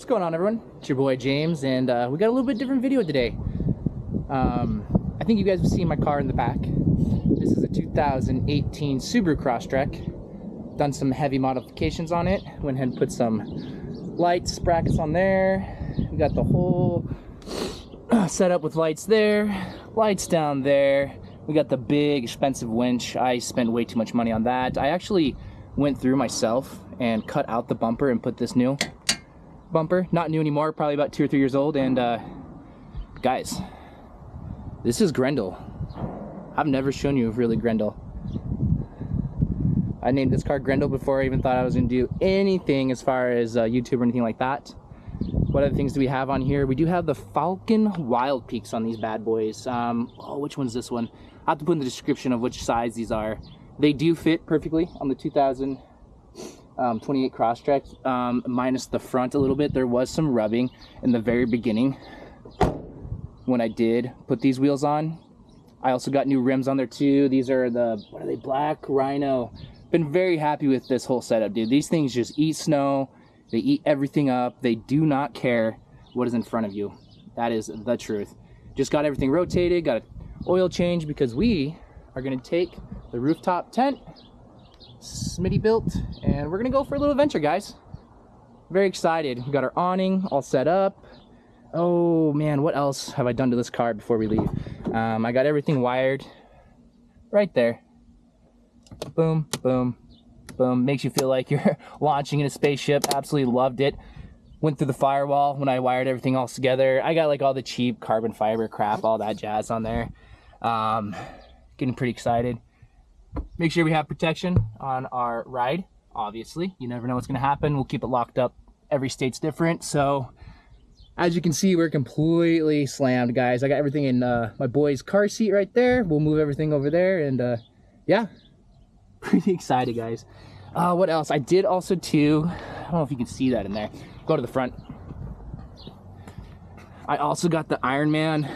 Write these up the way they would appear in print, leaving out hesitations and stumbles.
What's going on, everyone? It's your boy James, and we got a little bit different video today. I think you guys have seen my car in the back. This is a 2018 Subaru Crosstrek. Done some heavy modifications on it. Went ahead and put some lights, brackets on there. We got the whole setup with lights there, lights down there. We got the big expensive winch. I spent way too much money on that. I actually went through myself and cut out the bumper and put this new bumper. Not new anymore, probably about 2 or 3 years old. And guys, this is Grendel. I've never shown you really Grendel. I named this car Grendel before I even thought I was gonna do anything as far as YouTube or anything like that. What other things do we have on here? We do have the Falken Wild Peaks on these bad boys. Oh, which one's this one? I'll have to put in the description of which size these are. They do fit perfectly on the 2028 Crosstrek, minus the front a little bit. There was some rubbing in the very beginning when I did put these wheels on. I also got new rims on there too. These are the, what are they, Black Rhino. Been very happy with this whole setup, dude. These things just eat snow. They eat everything up. They do not care what is in front of you. That is the truth. Just got everything rotated, got an oil change because we are gonna take the rooftop tent Smitty built, and we're gonna go for a little adventure, guys. Very excited. We got our awning all set up. Oh man, what else have I done to this car before we leave? I got everything wired right there. Boom, boom, boom. Makes you feel like you're launching in a spaceship. Absolutely loved it. Went through the firewall when I wired everything all together. I got like all the cheap carbon fiber crap, all that jazz on there. Getting pretty excited. Make sure we have protection on our ride, obviously. You never know what's gonna happen. We'll keep it locked up. Every state's different. So as you can see, we're completely slammed, guys. I got everything in my boy's car seat right there. We'll move everything over there, and yeah, pretty excited, guys. What else? I did also too, I don't know if you can see that in there. Go to the front. I also got the Ironman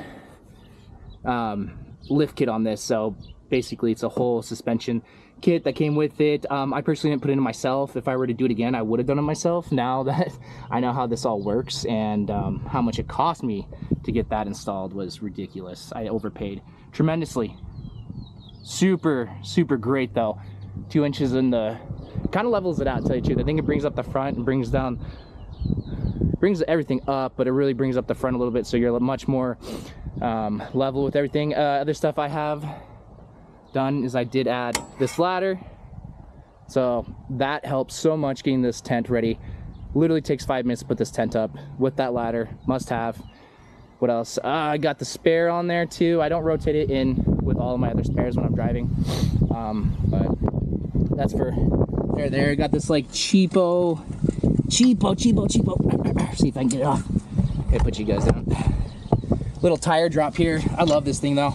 lift kit on this, so basically it's a whole suspension kit that came with it. I personally didn't put it in myself. If I were to do it again, I would have done it myself. Now that I know how this all works and how much it cost me to get that installed was ridiculous. I overpaid tremendously. Super great though. 2 inches in the, kind of levels it out, to tell you the truth. I think it brings up the front and brings everything up, but it really brings up the front a little bit, so you're much more level with everything. Other stuff I have done is I did add this ladder, so that helps so much getting this tent ready. Literally takes 5 minutes to put this tent up with that ladder. Must have. What else? I got the spare on there too. I don't rotate it in with all of my other spares when I'm driving, but that's for there. Got this like cheapo. See if I can get it off. Okay, put you guys down. Little tire drop here. I love this thing though.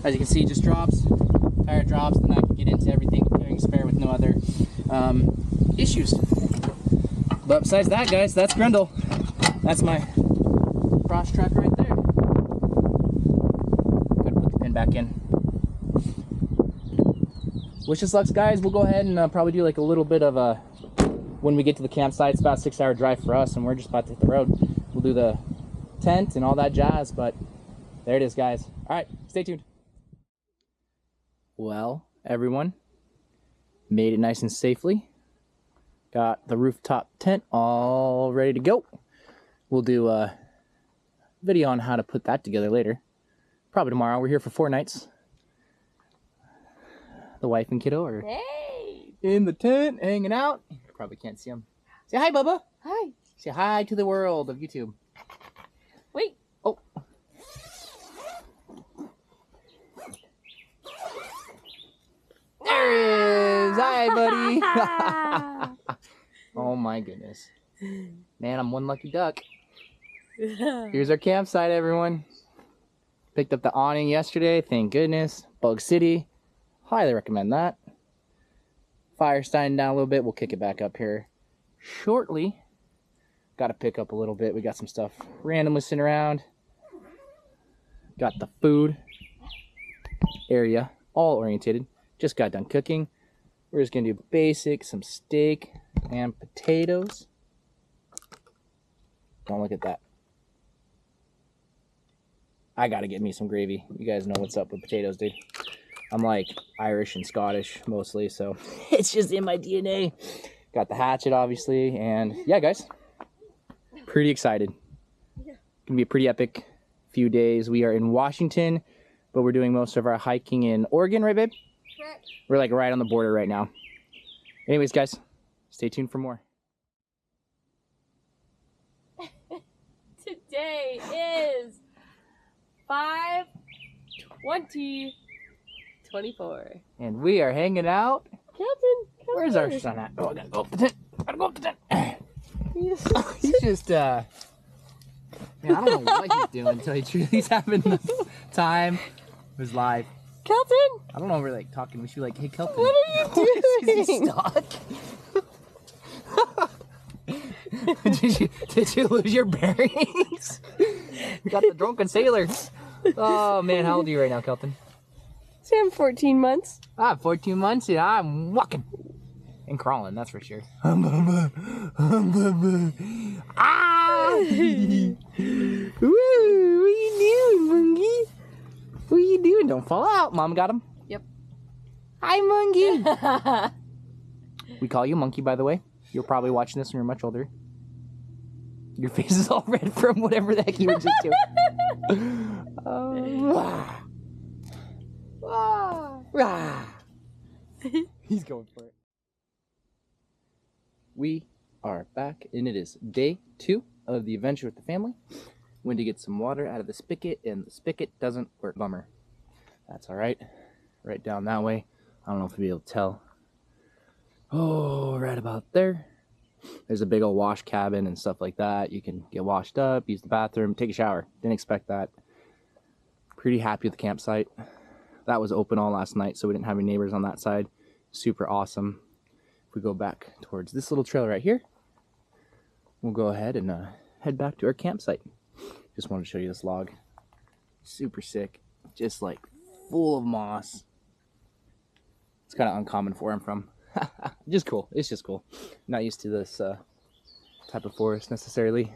As you can see, it just drops. Tire drops, then I can get into everything carrying spare with no other issues. But besides that, guys, that's Grendel. That's my Crosstrek right there. Gotta put the pin back in. Wish us luck, guys. We'll go ahead and probably do like a little bit of a, when we get to the campsite. It's about a 6-hour drive for us, and we're just about to hit the road. We'll do the tent and all that jazz, but there it is, guys. All right, stay tuned. Well, everyone, made it nice and safely. Got the rooftop tent all ready to go. We'll do a video on how to put that together later. Probably tomorrow. We're here for 4 nights. The wife and kiddo are in the tent, hanging out. You probably can't see them. Say hi, Bubba. Hi. Say hi to the world of YouTube. Wait. Oh. There he is. Hi, buddy. Oh my goodness. Man, I'm one lucky duck. Here's our campsite, everyone. Picked up the awning yesterday. Thank goodness. Bug City. Highly recommend that. Fire's dying down a little bit. We'll kick it back up here shortly. Got to pick up a little bit. We got some stuff randomly sitting around. Got the food area all orientated. Just got done cooking. We're just going to do basic, some steak and potatoes. Don't look at that. I gotta get me some gravy. You guys know what's up with potatoes, dude. I'm like Irish and Scottish mostly, so it's just in my DNA. Got the hatchet, obviously, and yeah, guys, pretty excited. Gonna be a pretty epic few days. We are in Washington, but we're doing most of our hiking in Oregon, right, babe? Correct. We're like right on the border right now. Anyways, guys, stay tuned for more. Today is 5/20/24. And we are hanging out. Kelton, come Where's here. our son at? Oh, I gotta go up the tent. Gotta go up the tent. He's He's just, man, I don't know what he's doing until he truly he's having the time of his life. Kelton, I don't know if we're like talking. We should be like, hey, Kelton. what are you doing? Is he stuck? did you lose your bearings? You got the drunken sailor. Oh man, how old are you right now, Kelton? Sam, 14 months. 14 months and I'm walking. And crawling, that's for sure. Ah! Woo! What you doing, monkey? What you doing? Don't fall out. Mom got him? Yep. Hi, monkey. We call you Monkey, by the way. You're probably watching this when you're much older. Your face is all red from whatever the heck you were just doing. He's going for it. We are back, and it is day 2 of the adventure with the family. Went to get some water out of the spigot, and the spigot doesn't work. Bummer. That's all right. Right down that way. I don't know if you'll be able to tell. Oh, right about there. There's a big old wash cabin and stuff like that. You can get washed up, use the bathroom, take a shower. Didn't expect that. Pretty happy with the campsite. That was open all last night, so we didn't have any neighbors on that side. Super awesome. If we go back towards this little trail right here, we'll go ahead and head back to our campsite. Just wanted to show you this log. Super sick. Just like full of moss. It's kind of uncommon for where I'm from. Just cool. It's just cool. Not used to this type of forest necessarily.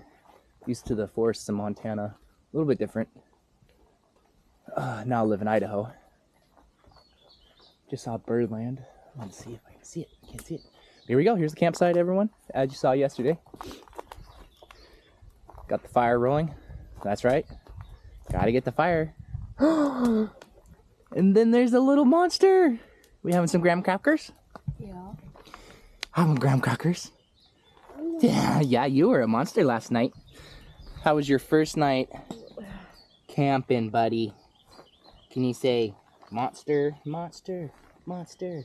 Used to the forests in Montana. A little bit different. Now I live in Idaho. Just saw birdland. Let's see if I can see it. I can't see it. Here we go. Here's the campsite, everyone. As you saw yesterday. Got the fire rolling. That's right. Gotta get the fire. And then there's a little monster. We having some graham crackers? Yeah. Having graham crackers? Yeah, you were a monster last night. How was your first night camping, buddy? Can you say monster, monster, monster,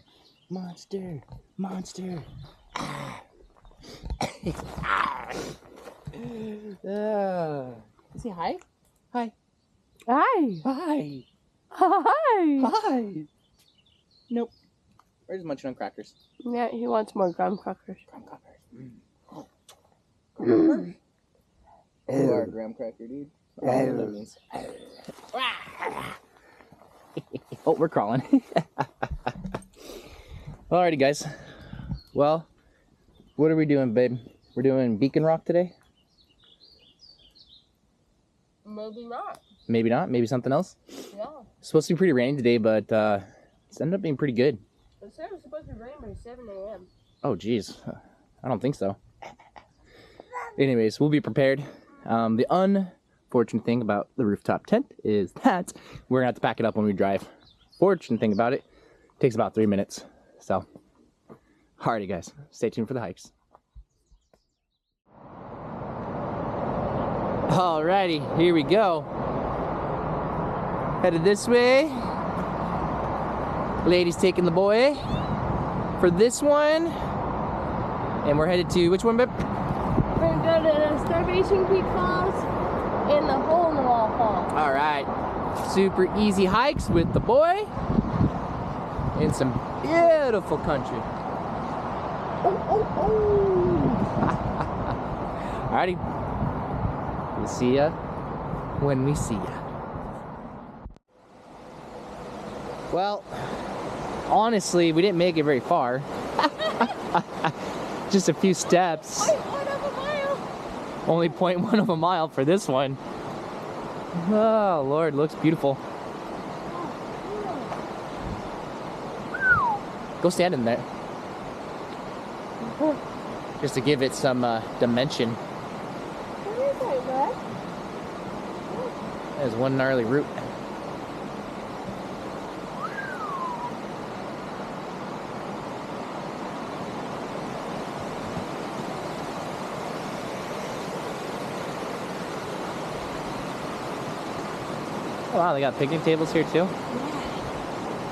monster, monster? Say hi. Hi. Hi. Hi. Hi. Hi. Nope. We're just munching on crackers. Yeah, he wants more graham crackers. Graham crackers. Mm. You are a graham cracker, dude. I don't know what that means. Oh, we're crawling. Alrighty, guys. Well, what are we doing, babe? We're doing Beacon Rock today? Maybe not. Maybe not. Maybe something else. Yeah. It's supposed to be pretty rainy today, but it's ended up being pretty good. It said it was supposed to rain by 7 a.m. Oh, geez. I don't think so. Anyways, we'll be prepared. The unfortunate thing about the rooftop tent is that we're going to have to pack it up when we drive. Fortunate thing about it, takes about 3 minutes. So, alrighty, guys. Stay tuned for the hikes. Alrighty, here we go. Headed this way. Lady's taking the boy for this one. And we're headed to which one, babe? We're going to go to the Starvation Creek Falls and the Hole in the Wall Falls. Alright. Super easy hikes with the boy. In some beautiful country. Alrighty. We'll see ya when we see ya. Well, honestly, we didn't make it very far. Just a few steps. 0.1 of a mile. Only 0.1 of a mile for this one. Oh, Lord, looks beautiful. Go stand in there. Just to give it some dimension. What is that, bud? There's one gnarly root. Oh, wow, they got picnic tables here too? Yeah.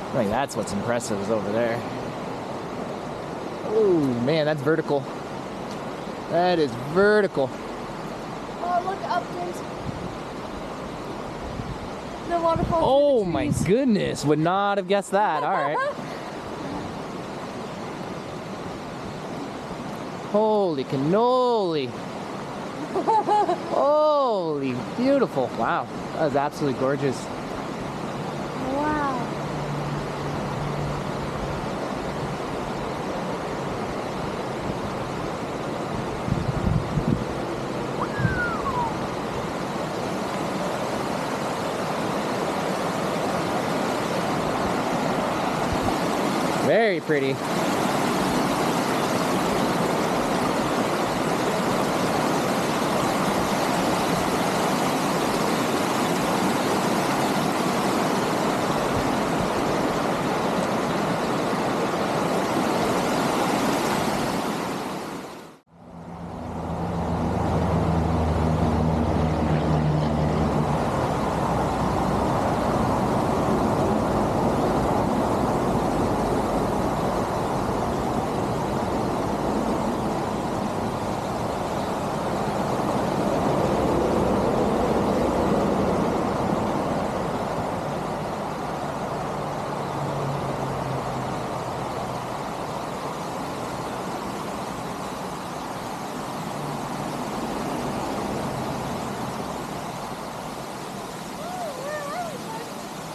I think that's what's impressive is over there. Oh, man, that's vertical. That is vertical. Oh, look up, James. The waterfall. Oh, through the my trees. goodness. Would not have guessed that. All right. Holy cannoli. Holy beautiful. Wow. That was absolutely gorgeous. Wow. Very pretty.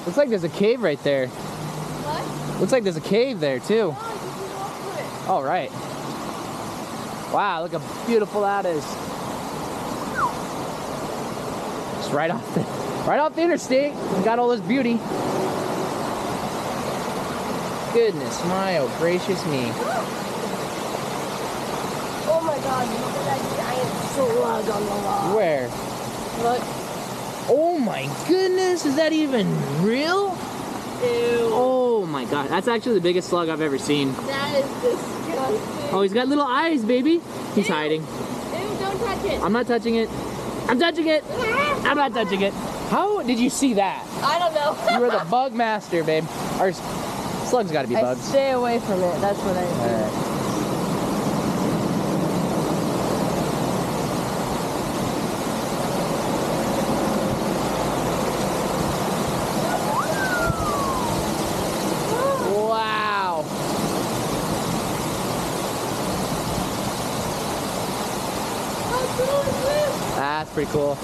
Looks like there's a cave right there. What? Looks like there's a cave there too. Oh, you can walk through it. All right. Wow, look how beautiful that is. Just right off the interstate. We got all this beauty. Goodness my, oh gracious me. Oh my god, look at that giant slug on the log. Where? Look. Oh my goodness, is that even real? Ew. Oh my god, that's actually the biggest slug I've ever seen. That is disgusting. Oh, he's got little eyes, baby. He's Ew. hiding. Ew, don't touch it. I'm not touching it. I'm touching it. I'm not touching it. How did you see that? I don't know. You were the bug master, babe. Our slugs gotta be I bugs. stay away from it. That's what I do. Alright. Wow. That's pretty cool.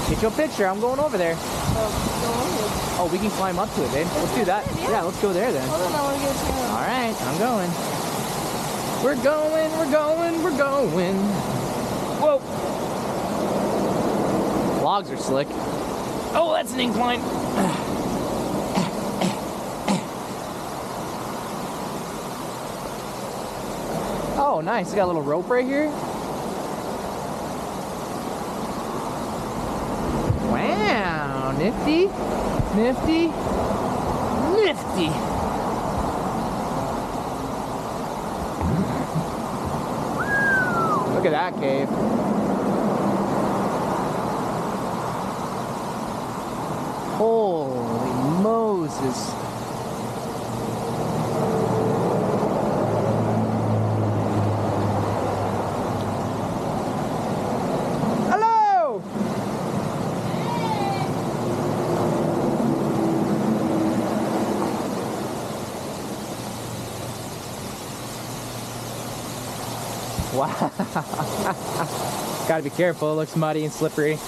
Get your picture. I'm going over there. Oh, we can climb up to it, babe. Let's do that. Yeah, let's go there then. Hold on, I want to get a camera. All right, I'm going. We're going, we're going, we're going. Whoa. Logs are slick. Oh, that's an incline. Oh, nice. It's got a little rope right here. Wow, nifty, nifty, nifty. Look at that cave. Holy Moses. Hello! Wow. Gotta be careful, it looks muddy and slippery.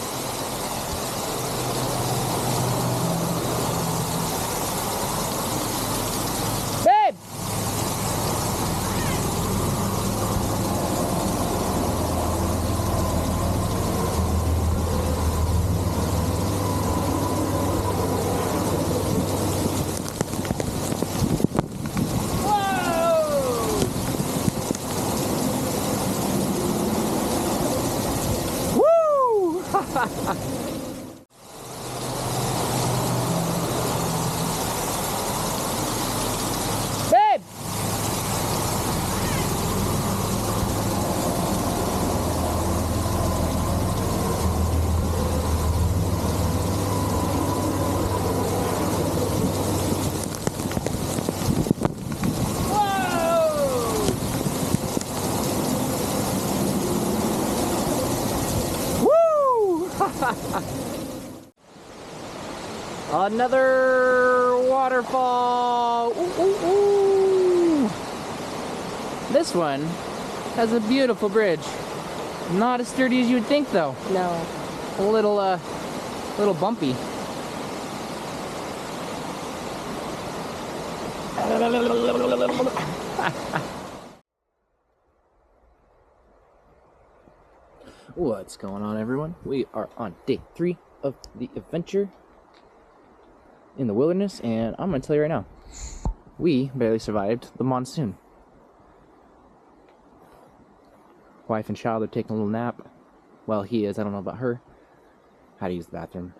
Another waterfall. Ooh, ooh, ooh. This one has a beautiful bridge. Not as sturdy as you would think, though. No. A little bumpy. What's going on, everyone? We are on day 3 of the adventure in the wilderness, and I'm gonna tell you right now, we barely survived the monsoon. Wife and child are taking a little nap. Well, he is. I don't know about her. Had to use the bathroom.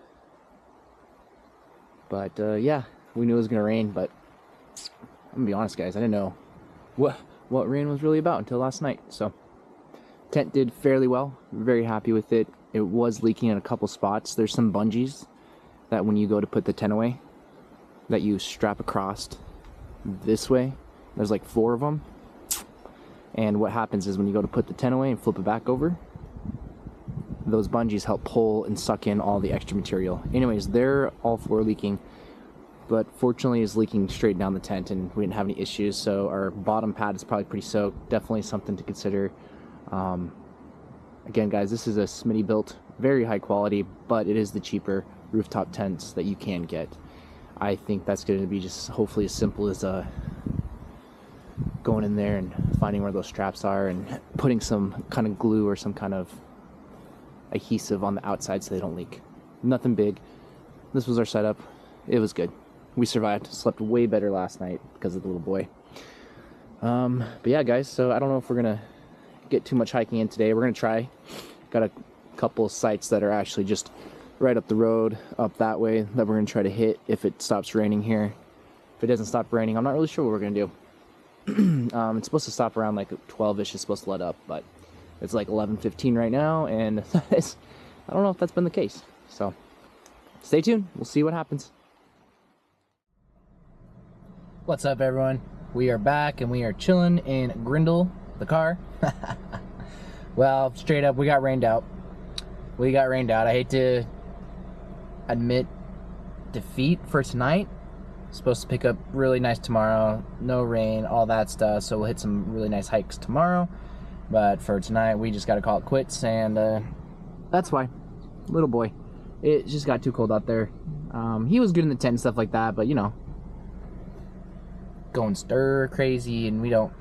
But yeah, we knew it was gonna rain, but I'm gonna be honest, guys, I didn't know what rain was really about until last night. So tent did fairly well. Very happy with it. It was leaking in a couple spots. There's some bungees that when you go to put the tent away, that you strap across this way. There's like 4 of them. And what happens is when you go to put the tent away and flip it back over, those bungees help pull and suck in all the extra material. Anyways, they're all 4 leaking, but fortunately it's leaking straight down the tent and we didn't have any issues. So our bottom pad is probably pretty soaked. Definitely something to consider. Again, guys, this is a Smitty built, very high quality, but it is the cheaper rooftop tents that you can get. I think that's going to be just hopefully as simple as going in there and finding where those straps are and putting some kind of glue or some kind of adhesive on the outside so they don't leak. Nothing big. This was our setup. It was good. We survived. Slept way better last night because of the little boy. But yeah, guys, so I don't know if we're going to get too much hiking in today. We're going to try. Got a couple sites that are actually just right up the road, up that way, that we're going to try to hit if it stops raining here. If it doesn't stop raining, I'm not really sure what we're going to do. It's supposed to stop around like 12-ish. It's supposed to let up, but it's like 11:15 right now, and I don't know if that's been the case. So stay tuned. We'll see what happens. What's up, everyone? We are back, and we are chilling in Grindle, the car. Well, straight up, we got rained out. I hate to admit defeat for tonight. Supposed to pick up really nice tomorrow. No rain, all that stuff. So we'll hit some really nice hikes tomorrow. But for tonight, we just got to call it quits. And that's why. Little boy. It just got too cold out there. He was good in the tent and stuff like that. But, you know, going stir crazy. And we don't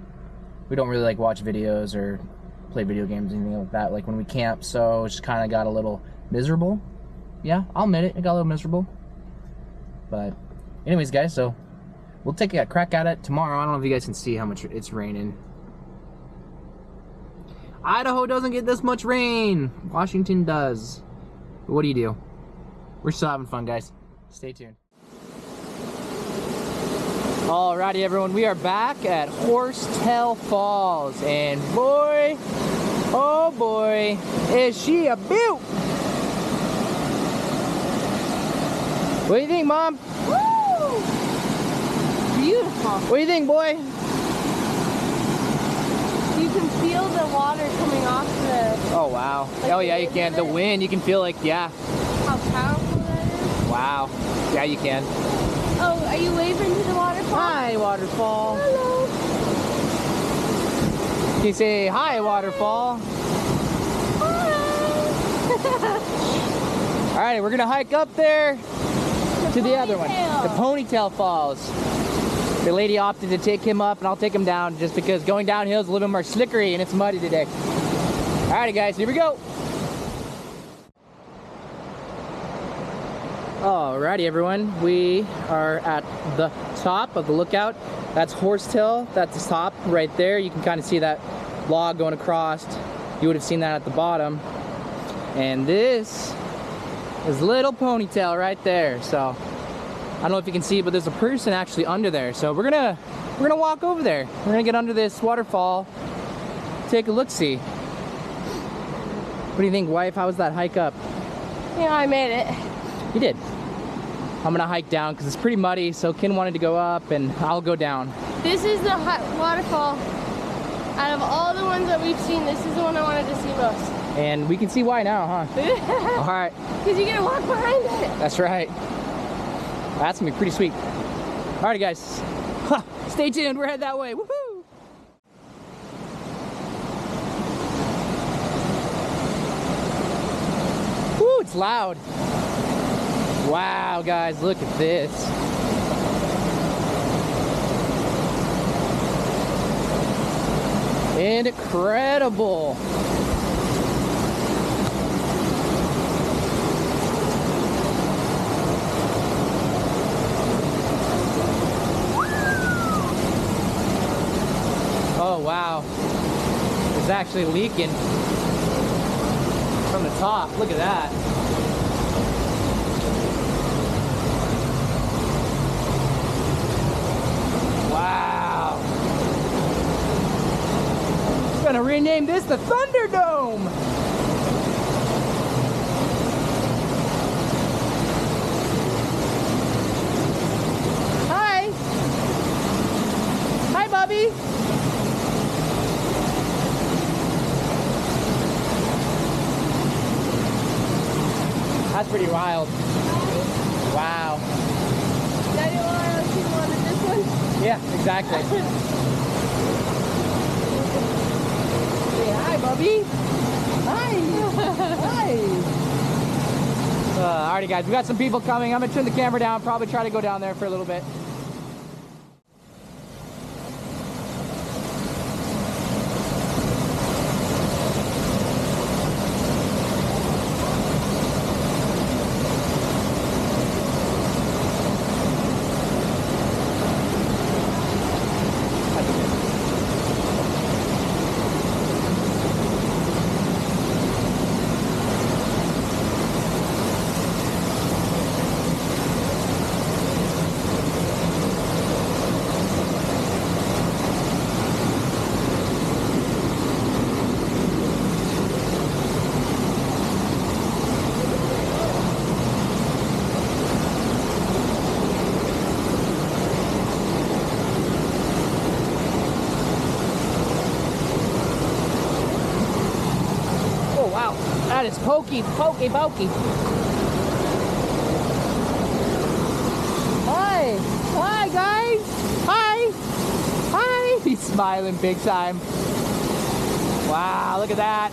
really like watch videos or play video games or anything like that. Like when we camp. So it just kind of got a little miserable. Yeah, I'll admit it. It got a little miserable. But anyways, guys, so we'll take a crack at it tomorrow. I don't know if you guys can see how much it's raining. Idaho doesn't get this much rain. Washington does. But what do? We're still having fun, guys. Stay tuned. Alrighty, everyone. We are back at Horsetail Falls. And boy, oh boy, is she a beaut. What do you think, Mom? Woo! Beautiful. What do you think, boy? You can feel the water coming off the... Oh, wow. Like Oh, yeah, you can. The wind, you can feel like, yeah. How powerful that is. Wow. Yeah, you can. Oh, are you waving to the waterfall? Hi, waterfall. Hello. Can you say hi, waterfall? Hi. All right, we're going to hike up there to the other one. The Ponytail Falls. The lady opted to take him up, and I'll take him down just because going downhill is a little bit more slickery and it's muddy today. Alrighty, guys, here we go. Alrighty, everyone. We are at the top of the lookout. That's Horsetail. That's the top right there. You can kind of see that log going across. You would have seen that at the bottom. And this is Little Ponytail right there. So I don't know if you can see, but there's a person actually under there. So we're gonna walk over there. We're gonna get under this waterfall, take a look-see. What do you think, wife? How was that hike up? Yeah, I made it. You did. I'm gonna hike down because it's pretty muddy. So Ken wanted to go up, and I'll go down. This is the waterfall. Out of all the ones that we've seen, this is the one I wanted to see most. And we can see why now, huh? All right. Because you get to walk behind it. That's right. That's gonna be pretty sweet. Alrighty guys, stay tuned, we're headed that way, woohoo! Woo, it's loud. Wow guys, look at this. Incredible. Oh wow, it's actually leaking from the top. Look at that. Wow. I'm gonna rename this the Thunderdome. Hi. Hi, Bubby. That's pretty wild. Wow. Daddy wanted this one? Yeah, exactly. Say hi, Bubby. Hi. Hi. Alrighty, guys, we got some people coming. I'm gonna turn the camera down. Probably try to go down there for a little bit. That is pokey. Hi. Hi, guys. Hi. Hi. He's smiling big time. Wow, look at that.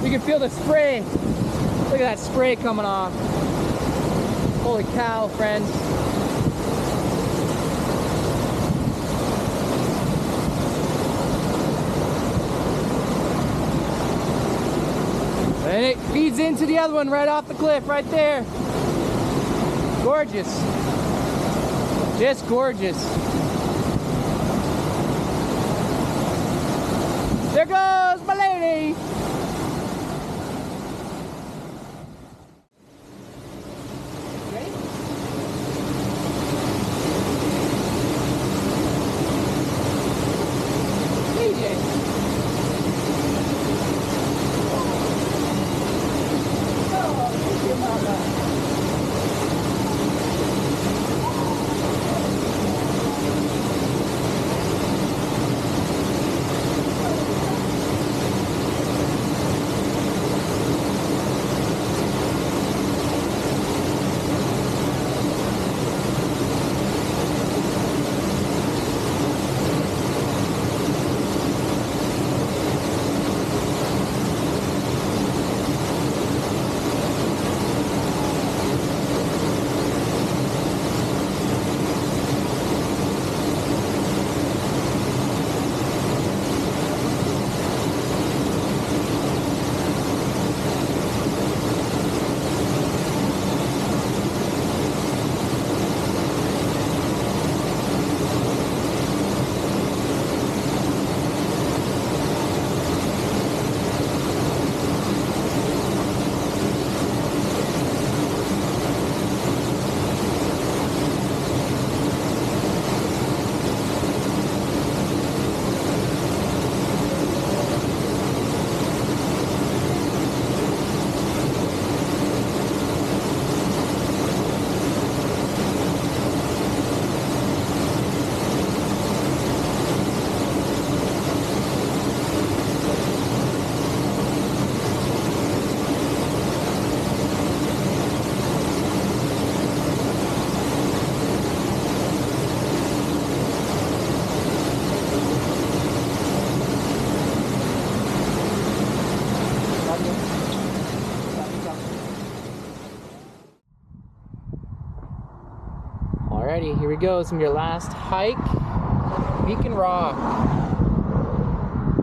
You can feel the spray. Look at that spray coming off. Holy cow, friends. And it feeds into the other one right off the cliff, right there. Gorgeous. Just gorgeous. There goes my lady. Alrighty, here we go. Some of your last hike. Beacon Rock.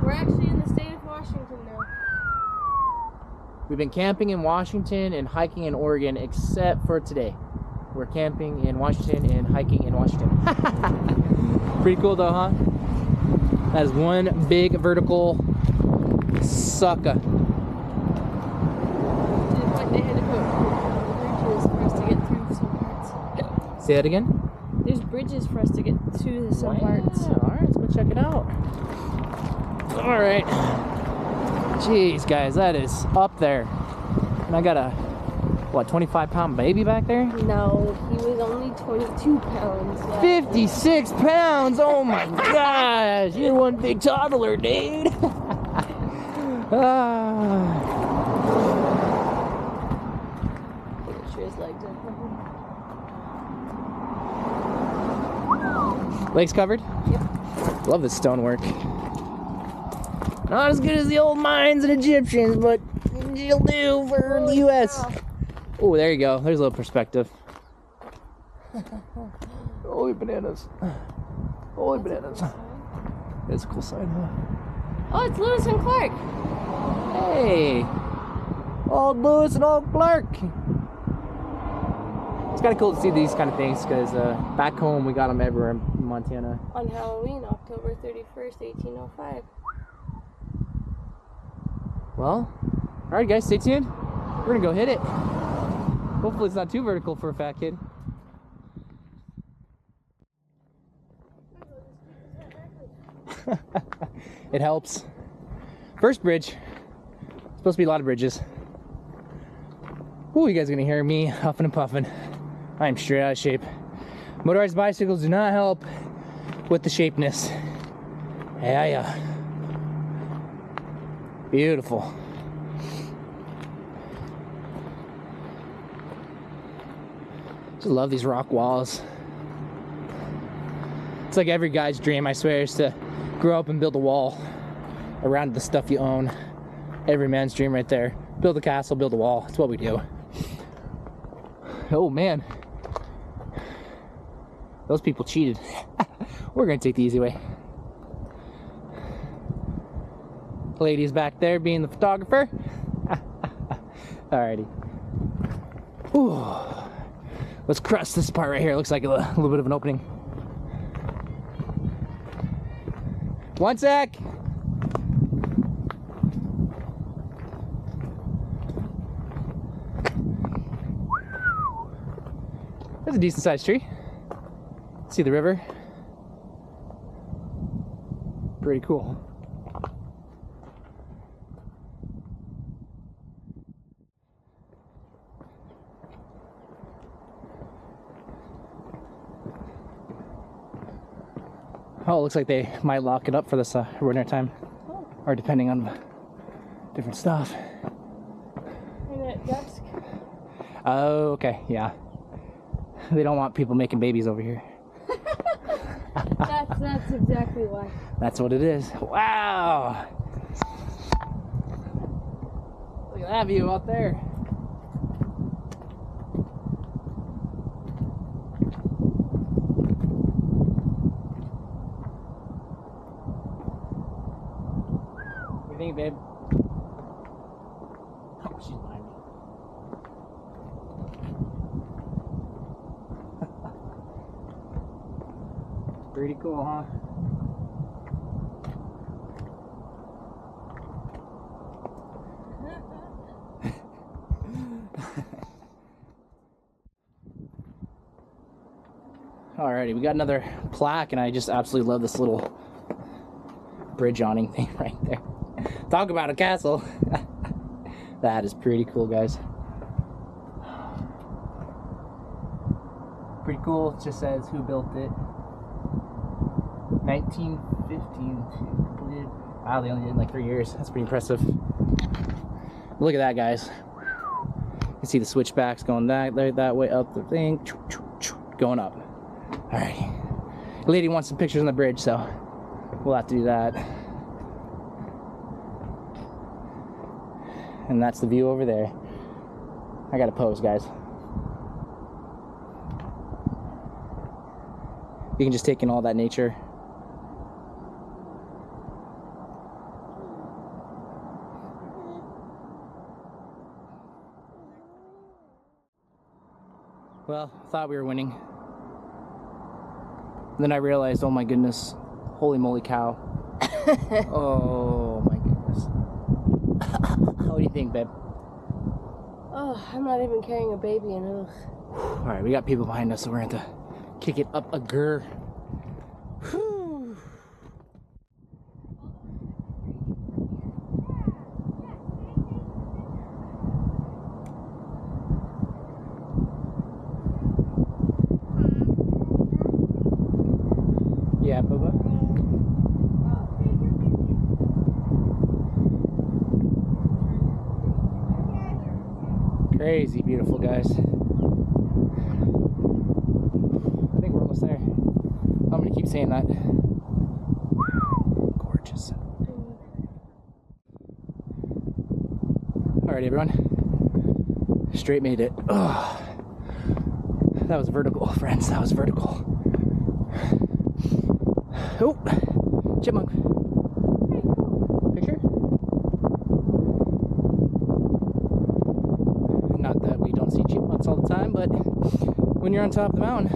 We're actually in the state of Washington now. We've been camping in Washington and hiking in Oregon, except for today. We're camping in Washington and hiking in Washington. Pretty cool though, huh? That is one big vertical sucker. They had to put bridges for us to get through some parts. Say that again? There's bridges for us to get to some parts. Alright, let's go check it out. Alright. Jeez, guys, that is up there. And I got a, what, 25-pound baby back there? No, he was only 22 pounds. Yeah. 56 pounds! Oh my gosh! You're one big toddler, dude! Sure his legs are covered. Legs covered? Yep. Love this stonework. Not as good as the old Mayans and Egyptians, but it'll do for the U.S. Oh, there you go. There's a little perspective. Holy bananas. Holy bananas. It's a cool side, huh? Oh, it's Lewis and Clark. Hey! Old Lewis and old Clark! It's kind of cool to see these kind of things because back home we got them everywhere in Montana. On Halloween, October 31st, 1805. Well, alright guys, stay tuned. We're gonna go hit it. Hopefully it's not too vertical for a fat kid. It helps. First bridge. Supposed to be a lot of bridges. Ooh, you guys are gonna hear me huffing and puffing. I'm straight out of shape. Motorized bicycles do not help with the shapeness. Yeah. Beautiful. Just love these rock walls. It's like every guy's dream, I swear, is to grow up and build a wall around the stuff you own. Every man's dream right there. Build a castle, build a wall. That's what we do. Oh man. Those people cheated. We're gonna take the easy way. Lady's back there being the photographer. Alrighty. Ooh. Let's cross this part right here. Looks like a little bit of an opening. One sec. That's a decent sized tree. See the river. Pretty cool. Oh, it looks like they might lock it up for this winter time. Oh. Or depending on different stuff. And at dusk. Oh, okay, yeah. They don't want people making babies over here. That's exactly why. That's what it is. Wow! Look at that view out there. What do you think, babe? Oh, she's behind me. Pretty cool, huh? Alrighty, we got another plaque, and I just absolutely love this little bridge awning thing right there. Talk about a castle. That is pretty cool, guys. Pretty cool. It just says who built it. 1915 completed. Wow, they only did it in like 3 years. That's pretty impressive. Look at that, guys. You can see the switchbacks going that way up the thing, going up. All right. The lady wants some pictures on the bridge, so we'll have to do that. And that's the view over there. I gotta pose, guys. You can just take in all that nature. Well, thought we were winning. Then I realized, oh my goodness, holy moly cow. Oh my goodness. What do you think, babe? Oh, I'm not even carrying a baby in. Ugh. Alright, we got people behind us, so we're gonna have to kick it up a gur. Whew. Yeah, Bubba? Crazy beautiful, guys. I think we're almost there. I'm gonna keep saying that. Gorgeous. Alright, everyone. Straight made it. Ugh. That was vertical, friends. That was vertical. Oh, chipmunk. Picture? Not that we don't see chipmunks all the time, but when you're on top of the mountain.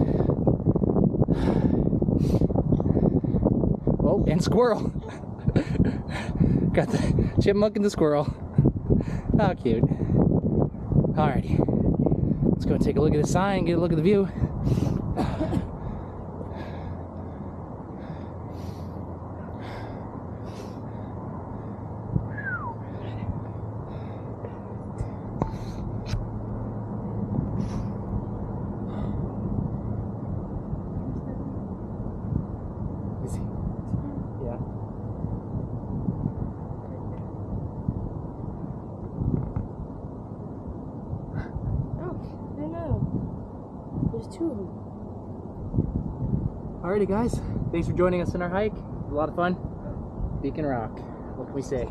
Oh, and squirrel. Got the chipmunk and the squirrel. How cute. Alrighty. Let's go and take a look at the sign, get a look at the view. Yeah. Oh, I don't know. There's two of them. Alrighty, guys. Thanks for joining us in our hike. It was a lot of fun. Beacon Rock. What can we say?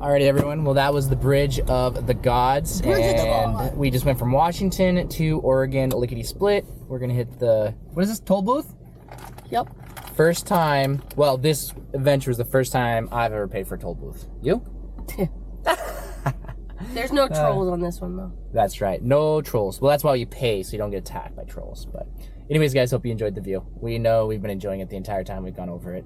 Alrighty, everyone. Well, that was the Bridge of the Gods. And we just went from Washington to Oregon, lickety split. We're gonna hit the, what is this, toll booth? Yep. First time, well, this adventure is the first time I've ever paid for a toll booth. You? There's no trolls on this one, though. That's right. No trolls. Well, that's why you pay, so you don't get attacked by trolls. But anyways, guys, hope you enjoyed the view. We know we've been enjoying it the entire time we've gone over it.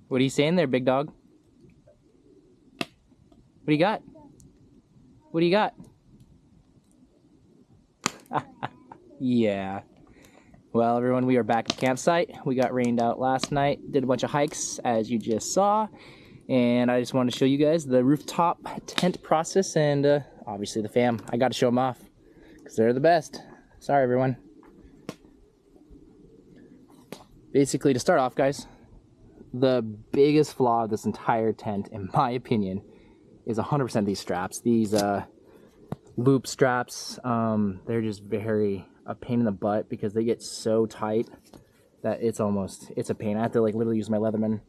What are you saying there, big dog? What do you got? What do you got? Yeah. Well, everyone, we are back at the campsite. We got rained out last night. Did a bunch of hikes, as you just saw. And I just wanted to show you guys the rooftop tent process and obviously the fam. I got to show them off because they're the best. Sorry, everyone. Basically, to start off, guys, the biggest flaw of this entire tent, in my opinion, is 100% these straps. These loop straps, they're just a pain in the butt because they get so tight that it's a pain. I have to like literally use my Leatherman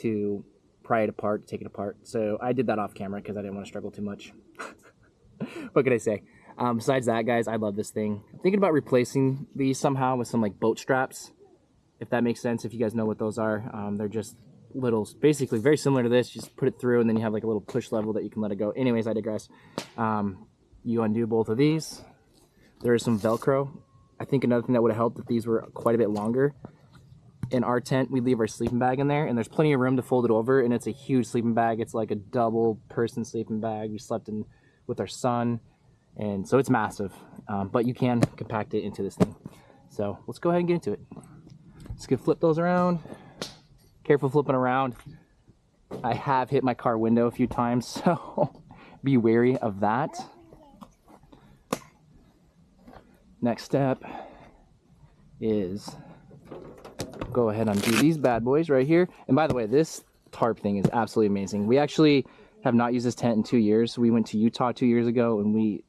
to pry it apart, take it apart. So I did that off camera because I didn't want to struggle too much. What could I say? Besides that, guys, I love this thing. I'm thinking about replacing these somehow with some like boat straps, if that makes sense. If you guys know what those are, they're just little, basically very similar to this. You just put it through and then you have like a little push level that you can let it go. Anyways, I digress. You undo both of these. There is some Velcro. I think another thing that would have helped if these were quite a bit longer. In our tent, we leave our sleeping bag in there, and there's plenty of room to fold it over, and it's a huge sleeping bag. It's like a double person sleeping bag. We slept in with our son, and so it's massive, but you can compact it into this thing. So let's go ahead and get into it. Let's go flip those around. Careful flipping around. I have hit my car window a few times, so be wary of that. Next step is go ahead and undo these bad boys right here. And by the way, this tarp thing is absolutely amazing. We actually have not used this tent in 2 years. We went to Utah 2 years ago and we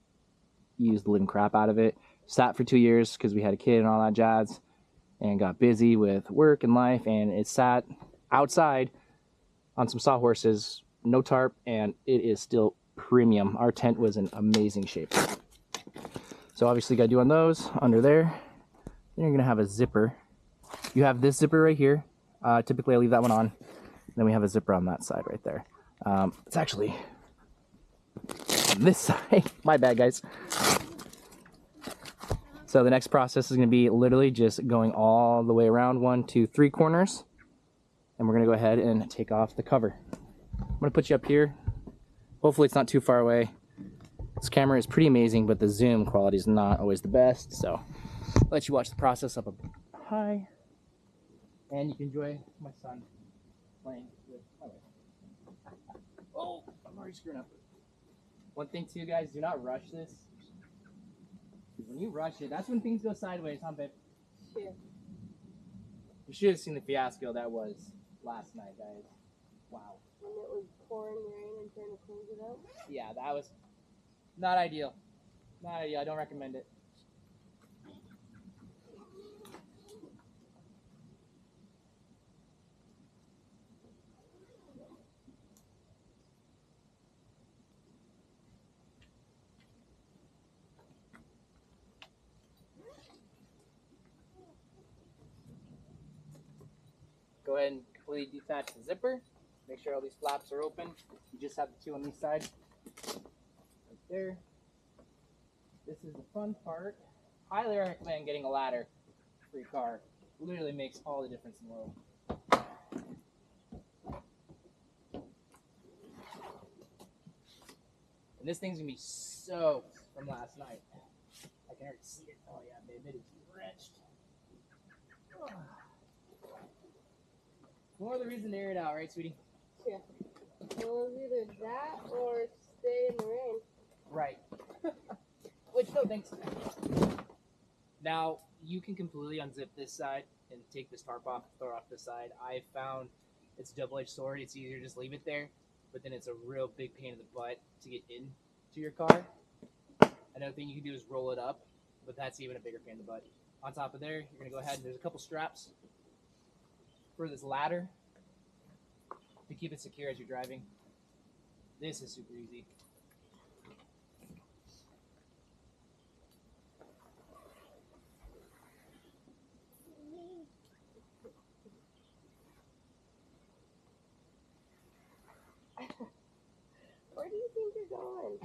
used the living crap out of it. Sat for 2 years because we had a kid and all that jazz and got busy with work and life, and it sat outside on some sawhorses, no tarp, and it is still premium. Our tent was in amazing shape. So obviously got to do on those under there. Then you're gonna have a zipper. You have this zipper right here. Typically I leave that one on. Then we have a zipper on that side right there. It's actually on this side. My bad, guys. So the next process is gonna be literally just going all the way around 1, 2, 3 corners. And we're gonna go ahead and take off the cover. I'm gonna put you up here. Hopefully it's not too far away. This camera is pretty amazing, but the zoom quality is not always the best. So I'll let you watch the process up high. And you can enjoy my son playing with my wife. Oh, I'm already screwing up. One thing too, guys, do not rush this. When you rush it, that's when things go sideways, huh, babe? Yeah. You should have seen the fiasco that was last night, guys. Wow. When it was pouring rain and trying to close it up? Yeah, that was not ideal. Not ideal. I don't recommend it. Go ahead and completely detach the zipper. Make sure all these flaps are open. You just have the 2 on these sides. Right there. This is the fun part. Highly recommend getting a ladder for your car. Literally makes all the difference in the world. And this thing's gonna be soaked from last night. I can already see it. Oh yeah, babe, it is drenched. More the reason to air it out, right, sweetie? Yeah. Well, it was either that or stay in the rain. Right. Which, no thanks. Now, you can completely unzip this side and take this tarp off, throw it off this side. I found it's a double-edged sword. It's easier to just leave it there, but then it's a real big pain in the butt to get into your car. Another thing you can do is roll it up, but that's even a bigger pain in the butt. On top of there, you're going to go ahead and there's a couple straps for this ladder to keep it secure as you're driving. This is super easy. Where do you think you're going?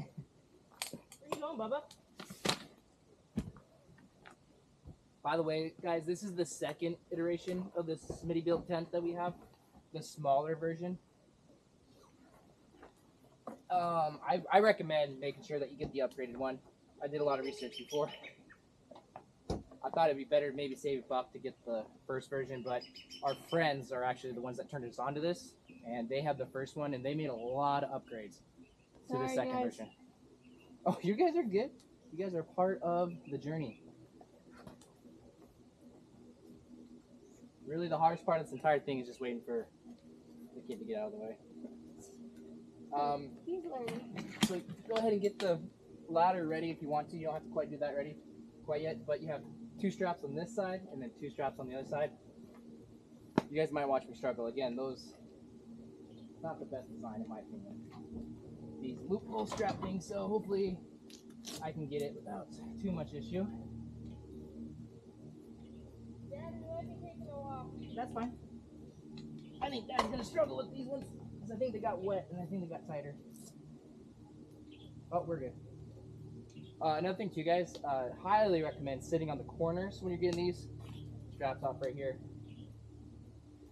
Where you going, Bubba? By the way, guys, this is the second iteration of this Smitty built tent that we have, the smaller version. I recommend making sure that you get the upgraded one. I did a lot of research before. I thought it'd be better to maybe save $1 to get the first version, but our friends are actually the ones that turned us onto this, and they have the first one, and they made a lot of upgrades to the second version. Oh, you guys are good. You guys are part of the journey. Really, the hardest part of this entire thing is just waiting for the kid to get out of the way. He's learning. So go ahead and get the ladder ready if you want to. You don't have to quite do that ready quite yet, but you have 2 straps on this side and then 2 straps on the other side. You guys might watch me struggle. Again, those, not the best design in my opinion. These loophole strap things, so hopefully I can get it without too much issue. Dad, it might be taking a while. That's fine. I think Dad's gonna struggle with these ones because I think they got wet and I think they got tighter. Oh, we're good. Another thing too, guys, highly recommend sitting on the corners when you're getting these straps off right here.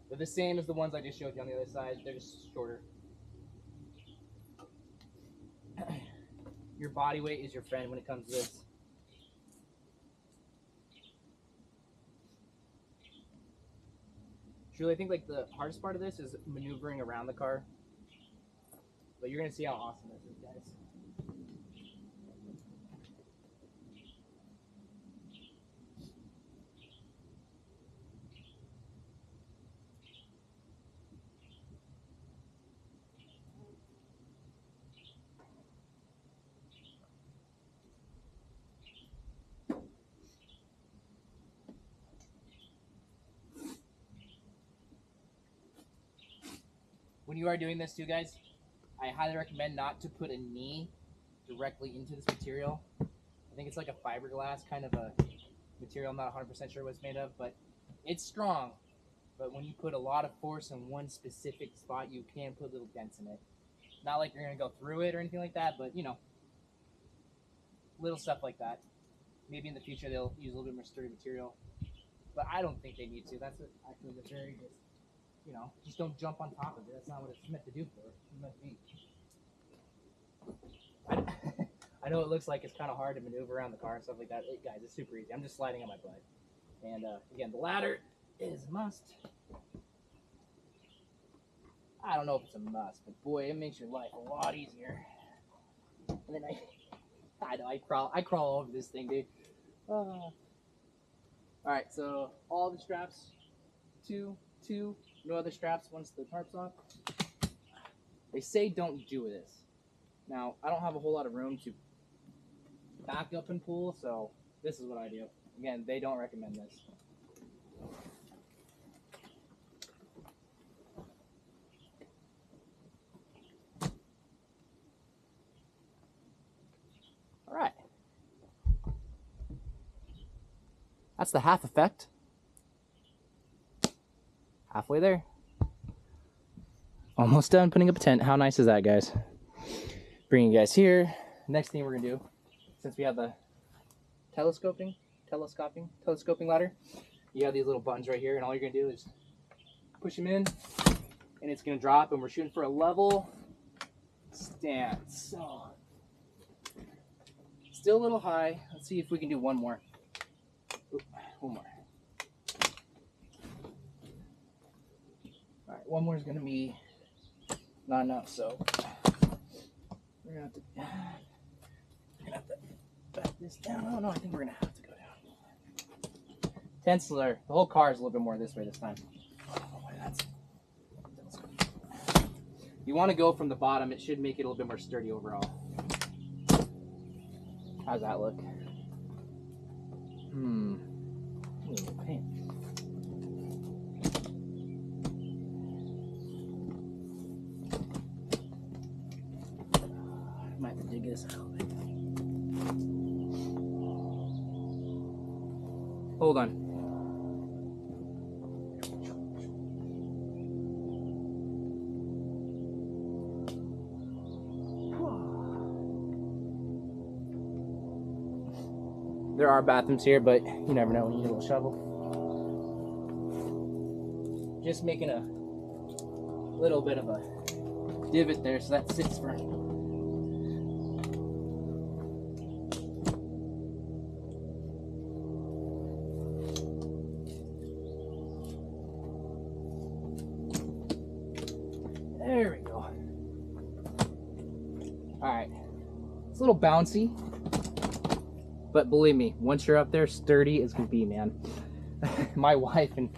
They're the same as the ones I just showed you on the other side. They're just shorter. Your body weight is your friend when it comes to this. Truly, I think like the hardest part of this is maneuvering around the car. But you're gonna see how awesome this is, guys. When you are doing this too, guys, I highly recommend not to put a knee directly into this material. I think it's like a fiberglass kind of a material. I'm not 100% sure what it's made of, but it's strong. But when you put a lot of force in one specific spot, you can put little dents in it. Not like you're going to go through it or anything like that, but you know, little stuff like that. Maybe in the future they'll use a little bit more sturdy material, but I don't think they need to. That's actually the very just, you know, just don't jump on top of it. That's not what it's meant to do for. It's meant to be. I know it looks like it's kind of hard to maneuver around the car and stuff like that. Guys, it's super easy. I'm just sliding on my butt. And again, the ladder is a must. I don't know if it's a must, but boy, it makes your life a lot easier. And then I crawl over this thing, dude. All right, so all the straps, two, no other straps once the tarp's off. They say don't do this. Now, I don't have a whole lot of room to back up and pull, so this is what I do. Again, they don't recommend this. All right. That's the half effect. Halfway there. Almost done putting up a tent. How nice is that, guys? Bringing you guys here. Next thing we're gonna do, since we have the telescoping ladder, you have these little buttons right here, and all you're gonna do is push them in, and it's gonna drop, and we're shooting for a level stance. So, still a little high. Let's see if we can do one more. Oop, one more. All right, one more is gonna be not enough, so we're gonna have to back this down. Oh no, I think we're gonna have to go down. Tensler, the whole car is a little bit more this way this time. You want to go from the bottom. It should make it a little bit more sturdy overall. How's that look? Paint. I might have to dig this out. Hold on. There are bathrooms here, but you never know when you need a little shovel. Just making a little bit of a divot there so that sits for. There we go. Alright. It's a little bouncy. But believe me, once you're up there, sturdy as can be, man. My wife and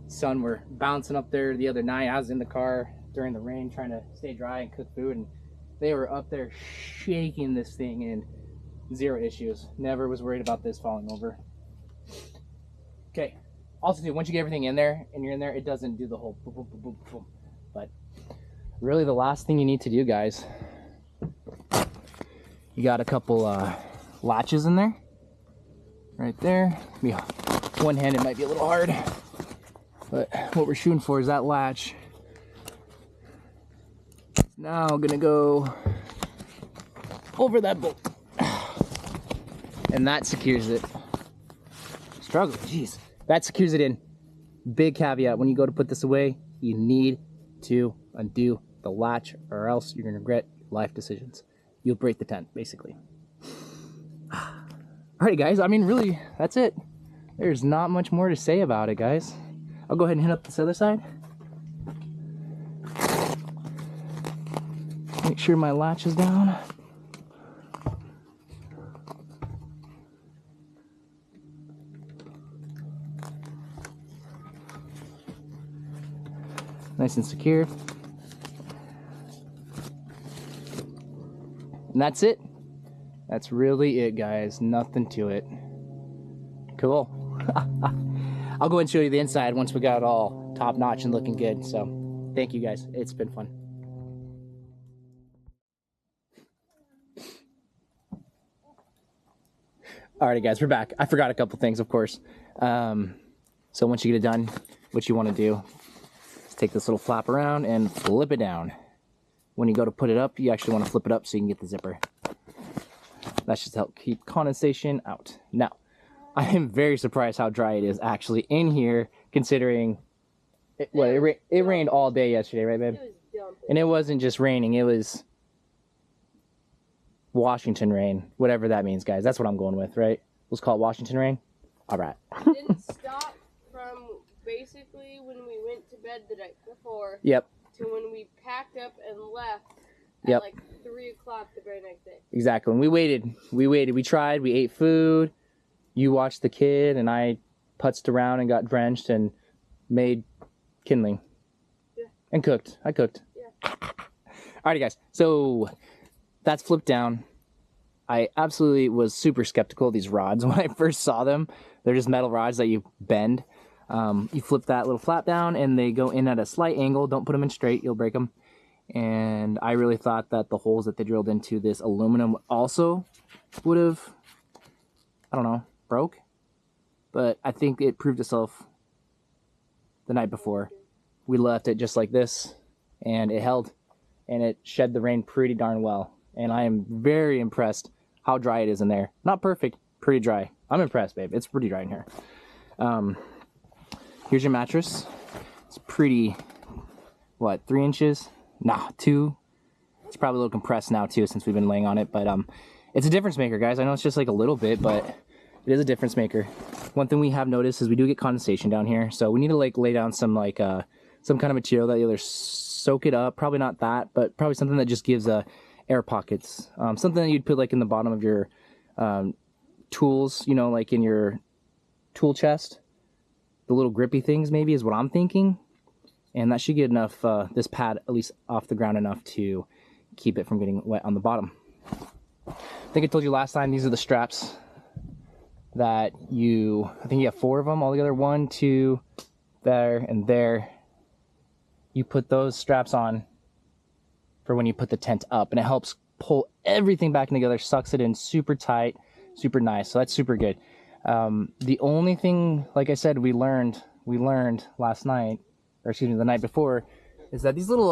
son were bouncing up there the other night. I was in the car during the rain trying to stay dry and cook food, and They were up there shaking this thing and zero issues. Never was worried about this falling over. Okay. Also, too, once you get everything in there and you're in there, it doesn't do the whole boom, boom, boom, boom, boom. But really, the last thing you need to do, guys, you got a couple latches in there. Right there. One hand, it might be a little hard. But what we're shooting for is that latch. Now I'm gonna go over that bolt. And that secures it. Struggle, jeez. That secures it in. Big caveat, when you go to put this away, you need to undo the latch or else you're gonna regret life decisions. You'll break the tent, basically. Alright guys, I mean really, that's it. There's not much more to say about it, guys. I'll go ahead and hit up this other side. Make sure my latch is down. Nice and secure. And that's it. That's really it, guys. Nothing to it. Cool. I'll go and show you the inside once we got it all top notch and looking good. So thank you guys. It's been fun. Alrighty guys, we're back. I forgot a couple things, of course. So once you get it done, what you want to do is take this little flap around and flip it down. When you go to put it up, you actually want to flip it up so you can get the zipper. That's just to help keep condensation out. Now, I am very surprised how dry it is actually in here, considering it rained all day yesterday, right, babe? It was dumping. And it wasn't just raining, it was Washington rain, whatever that means, guys. That's what I'm going with, right? Let's call it Washington rain. All right. Didn't stop from basically when we went to bed the night before. Yep. To when we packed up and left Yep. at like 3 o'clock the very next day. Exactly. And we waited. We tried. We ate food. You watched the kid, and I putzed around and got drenched and made kindling. Yeah. And cooked. I cooked. Yeah. Alrighty, guys. So that's flipped down. I absolutely was super skeptical of these rods when I first saw them. They're just metal rods that you bend. You flip that little flap down, and they go in at a slight angle. Don't put them in straight. You'll break them. And I really thought that the holes that they drilled into this aluminum also would have, I don't know, broke. But I think it proved itself the night before. We left it just like this, and it held, and it shed the rain pretty darn well. And I am very impressed how dry it is in there. Not perfect, pretty dry. I'm impressed, babe. It's pretty dry in here. Here's your mattress. It's pretty, what, 3 inches? Nah, 2. It's probably a little compressed now too since we've been laying on it, but it's a difference maker, guys. I know it's just like a little bit, but it is a difference maker. One thing we have noticed is we do get condensation down here, so we need to like lay down some like some kind of material that either soak it up, probably not that, but probably something that just gives air pockets. Something that you'd put like in the bottom of your tools, you know, like in your tool chest. The little grippy things maybe is what I'm thinking. And that should get enough, this pad at least off the ground enough to keep it from getting wet on the bottom. I think I told you last time, these are the straps that I think you have 4 of them all together. 1, 2, there, and there. You put those straps on for when you put the tent up, and it helps pull everything back together, sucks it in super tight, super nice. So that's super good. The only thing, like I said, we learned last night, or excuse me, the night before, is that these little,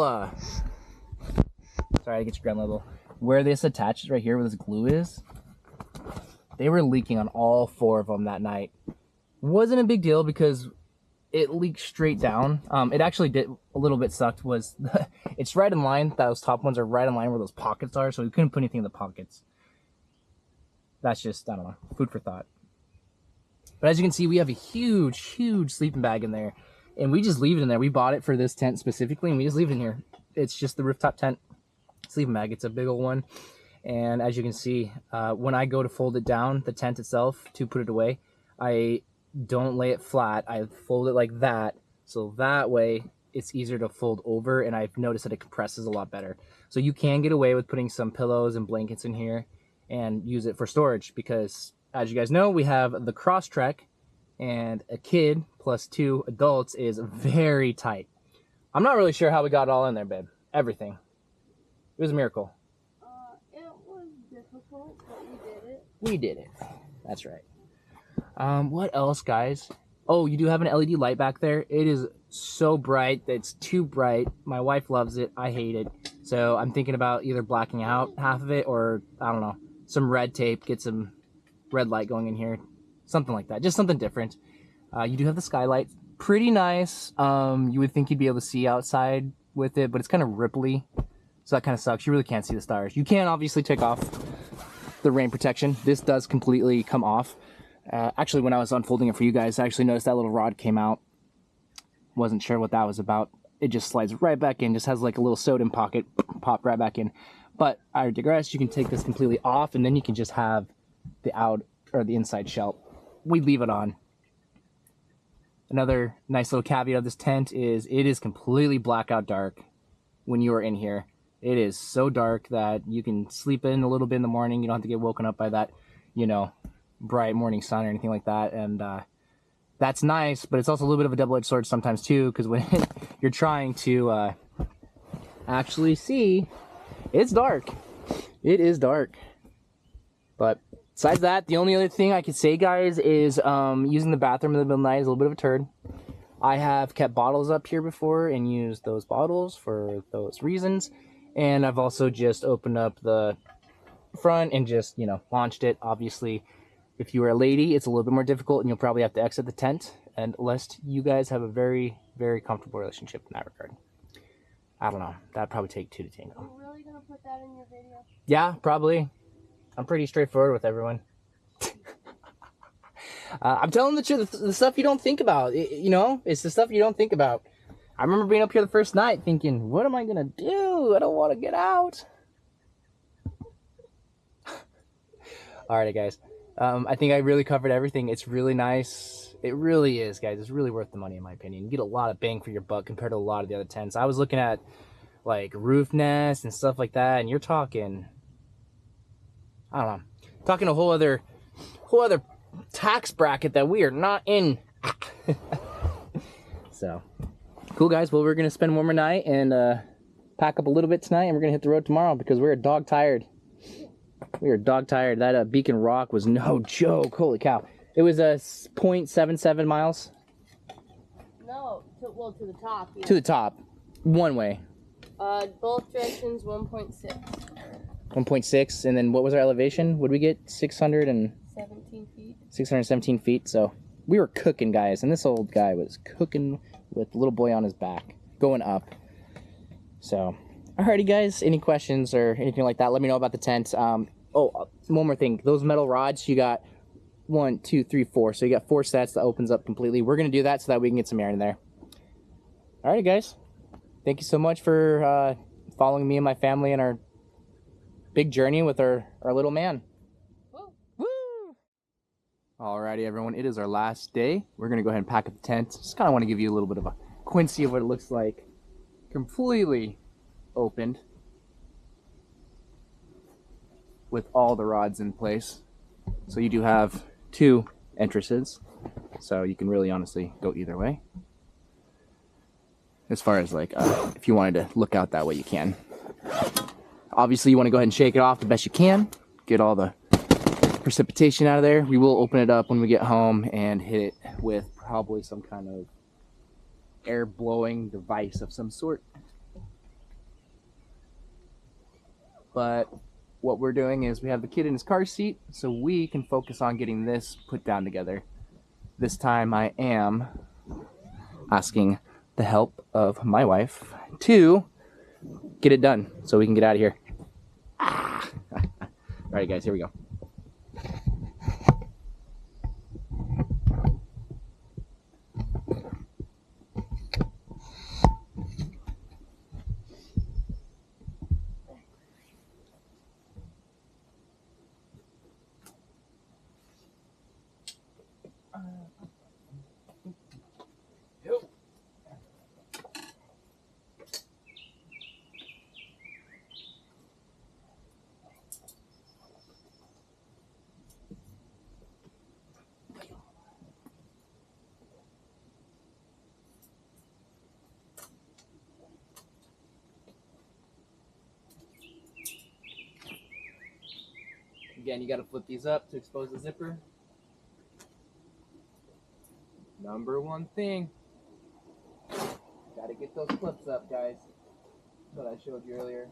sorry, I get your ground level, where this attaches right here, where this glue is, they were leaking on all 4 of them that night. Wasn't a big deal because it leaked straight down. It actually did a little bit sucked was, it's right in line, those top ones are right in line where those pockets are, so we couldn't put anything in the pockets. That's just, I don't know, food for thought. But as you can see, we have a huge, huge sleeping bag in there. And we just leave it in there. We bought it for this tent specifically, and we just leave it in here. It's just the rooftop tent sleeping bag. It's a big old one. And as you can see, when I go to fold it down, the tent itself, to put it away, I don't lay it flat. I fold it like that. So that way, it's easier to fold over, and I've noticed that it compresses a lot better. So you can get away with putting some pillows and blankets in here and use it for storage because, as you guys know, we have the Crosstrek, and a kid plus 2 adults is very tight. I'm not really sure how we got it all in there, babe. Everything. It was a miracle. It was difficult, but we did it. We did it. That's right. What else, guys? Oh, you do have an LED light back there. It is so bright. It's too bright. My wife loves it. I hate it. So I'm thinking about either blacking out half of it or, I don't know, some red tape, get some red light going in here. Something like that. Just something different. You do have the skylight. Pretty nice. You would think you'd be able to see outside with it, but it's kind of ripply. So that kind of sucks. You really can't see the stars. You can obviously take off the rain protection. This does completely come off. Actually, when I was unfolding it for you guys, I actually noticed that little rod came out. Wasn't sure what that was about. It just slides right back in. Just has like a little sodium pocket. Pop right back in. But I digress. You can take this completely off, and then you can just have the out or the inside shell. We leave it on. Another nice little caveat of this tent is it is completely blackout dark when you are in here. It is so dark that you can sleep in a little bit in the morning. You don't have to get woken up by that, you know, bright morning sun or anything like that. And that's nice, but it's also a little bit of a double-edged sword sometimes too, because when you're trying to actually see, it's dark. It is dark. But besides that, the only other thing I could say, guys, is using the bathroom in the middle of the night is a little bit of a turd. I have kept bottles up here before and used those bottles for those reasons. And I've also just opened up the front and just, you know, launched it. Obviously, if you are a lady, it's a little bit more difficult and you'll probably have to exit the tent. And lest you guys have a very, very comfortable relationship in that regard. I don't know. That'd probably take 2 to tango. Are you really going to put that in your video? Yeah, probably. I'm pretty straightforward with everyone. I'm telling the truth, the stuff you don't think about. You know, it's the stuff you don't think about. I remember being up here the first night thinking, what am I going to do? I don't want to get out. Alrighty, guys. I think I really covered everything. It's really nice. It really is, guys. It's really worth the money, in my opinion. You get a lot of bang for your buck compared to a lot of the other tents. I was looking at, like, roof nests and stuff like that, and you're talking, I don't know, talking a whole other tax bracket that we are not in. So, cool, guys. Well, we're going to spend one more night and pack up a little bit tonight, and we're going to hit the road tomorrow because we're dog tired. We are dog tired. That Beacon Rock was no joke. Holy cow. It was 0.77 miles. No, to the top. Yeah. To the top. One way. Both directions, 1.6. 1.6. And then what was our elevation? Would we get 17 feet. 617 feet. So we were cooking, guys. And this old guy was cooking with the little boy on his back. Going up. So, alrighty, guys. Any questions or anything like that, let me know about the tent. Oh, one more thing. Those metal rods, you got 1, 2, 3, 4. So you got 4 sets that opens up completely. We're going to do that so that we can get some air in there. Alrighty, guys. Thank you so much for following me and my family in our big journey with our little man. Woo. Woo! Alrighty, everyone. It is our last day. We're going to go ahead and pack up the tent. Just kind of want to give you a little bit of a Quincy of what it looks like. Completely opened. With all the rods in place. So you do have 2 entrances. So you can really honestly go either way. As far as like, if you wanted to look out that way, you can. Obviously, you want to go ahead and shake it off the best you can. Get all the precipitation out of there. We will open it up when we get home and hit it with probably some kind of air blowing device of some sort. But what we're doing is we have the kid in his car seat so we can focus on getting this put down together. This time I am asking the help of my wife to get it done so we can get out of here. Alright, guys, here we go. Again, you got to flip these up to expose the zipper. Number one thing. Got to get those clips up, guys. That's what I showed you earlier.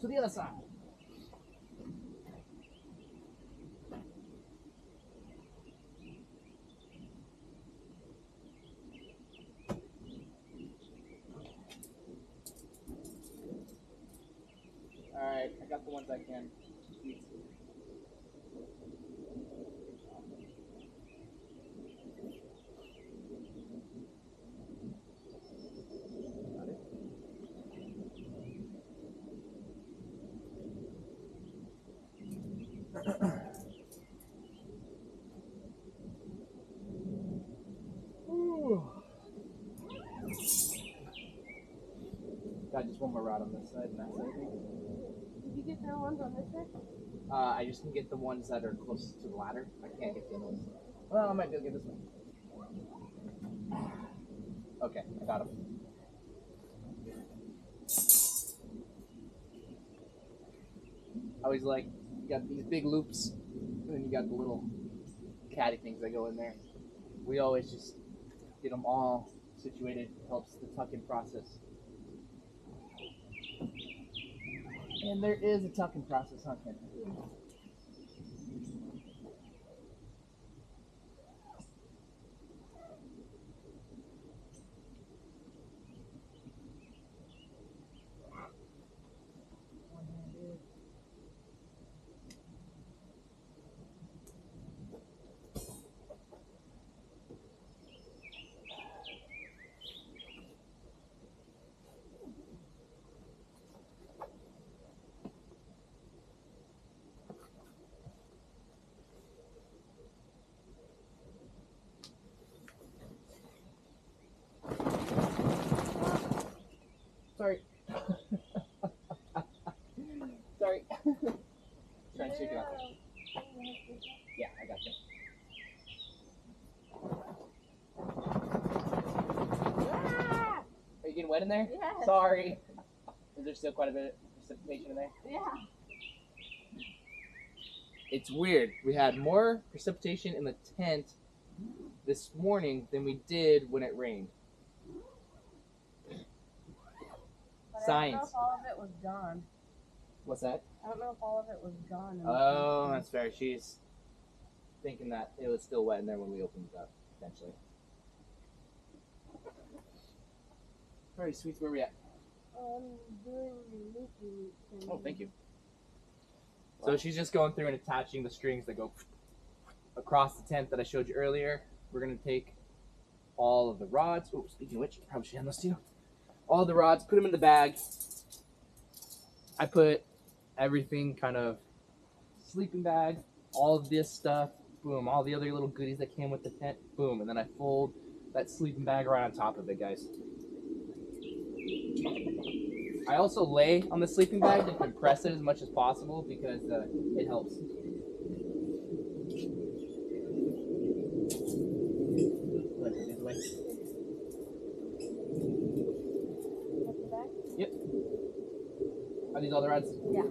To the other side. Alright, I got the ones I can. Got just one more rod on this side and that side. Did you get the ones on this side? I just can get the ones that are closest to the ladder. I can't get the other ones. Well, I might be able to get this one. Okay, I got them. I always like, you got these big loops, and then you got the little caddy things that go in there. We always just get them all situated. Helps the tuck-in process. And there is a tuck-in process, huh, Ken? Sorry. Sorry. Trying to shake it out. Yeah, I got you. Ah! Are you getting wet in there? Yes. Sorry. Is there still quite a bit of precipitation in there? Yeah. It's weird. We had more precipitation in the tent this morning than we did when it rained. But Science. I don't know if all of it was gone. What's that? I don't know if all of it was gone. in the Oh, tent. that's fair. She's thinking that it was still wet in there when we opened it up, potentially. Alright, sweets, where we at? Doing the loopy thing. Oh, thank you. So she's just going through and attaching the strings that go across the tent that I showed you earlier. We're going to take all of the rods. Oh, speaking of which, I probably should hand those to you. All the rods, put them in the bag. I put everything kind of sleeping bag, all of this stuff, boom, all the other little goodies that came with the tent, boom, and then I fold that sleeping bag right on top of it, guys. I also lay on the sleeping bag to compress it as much as possible because it helps. Yep. Are these all the rods? Yeah.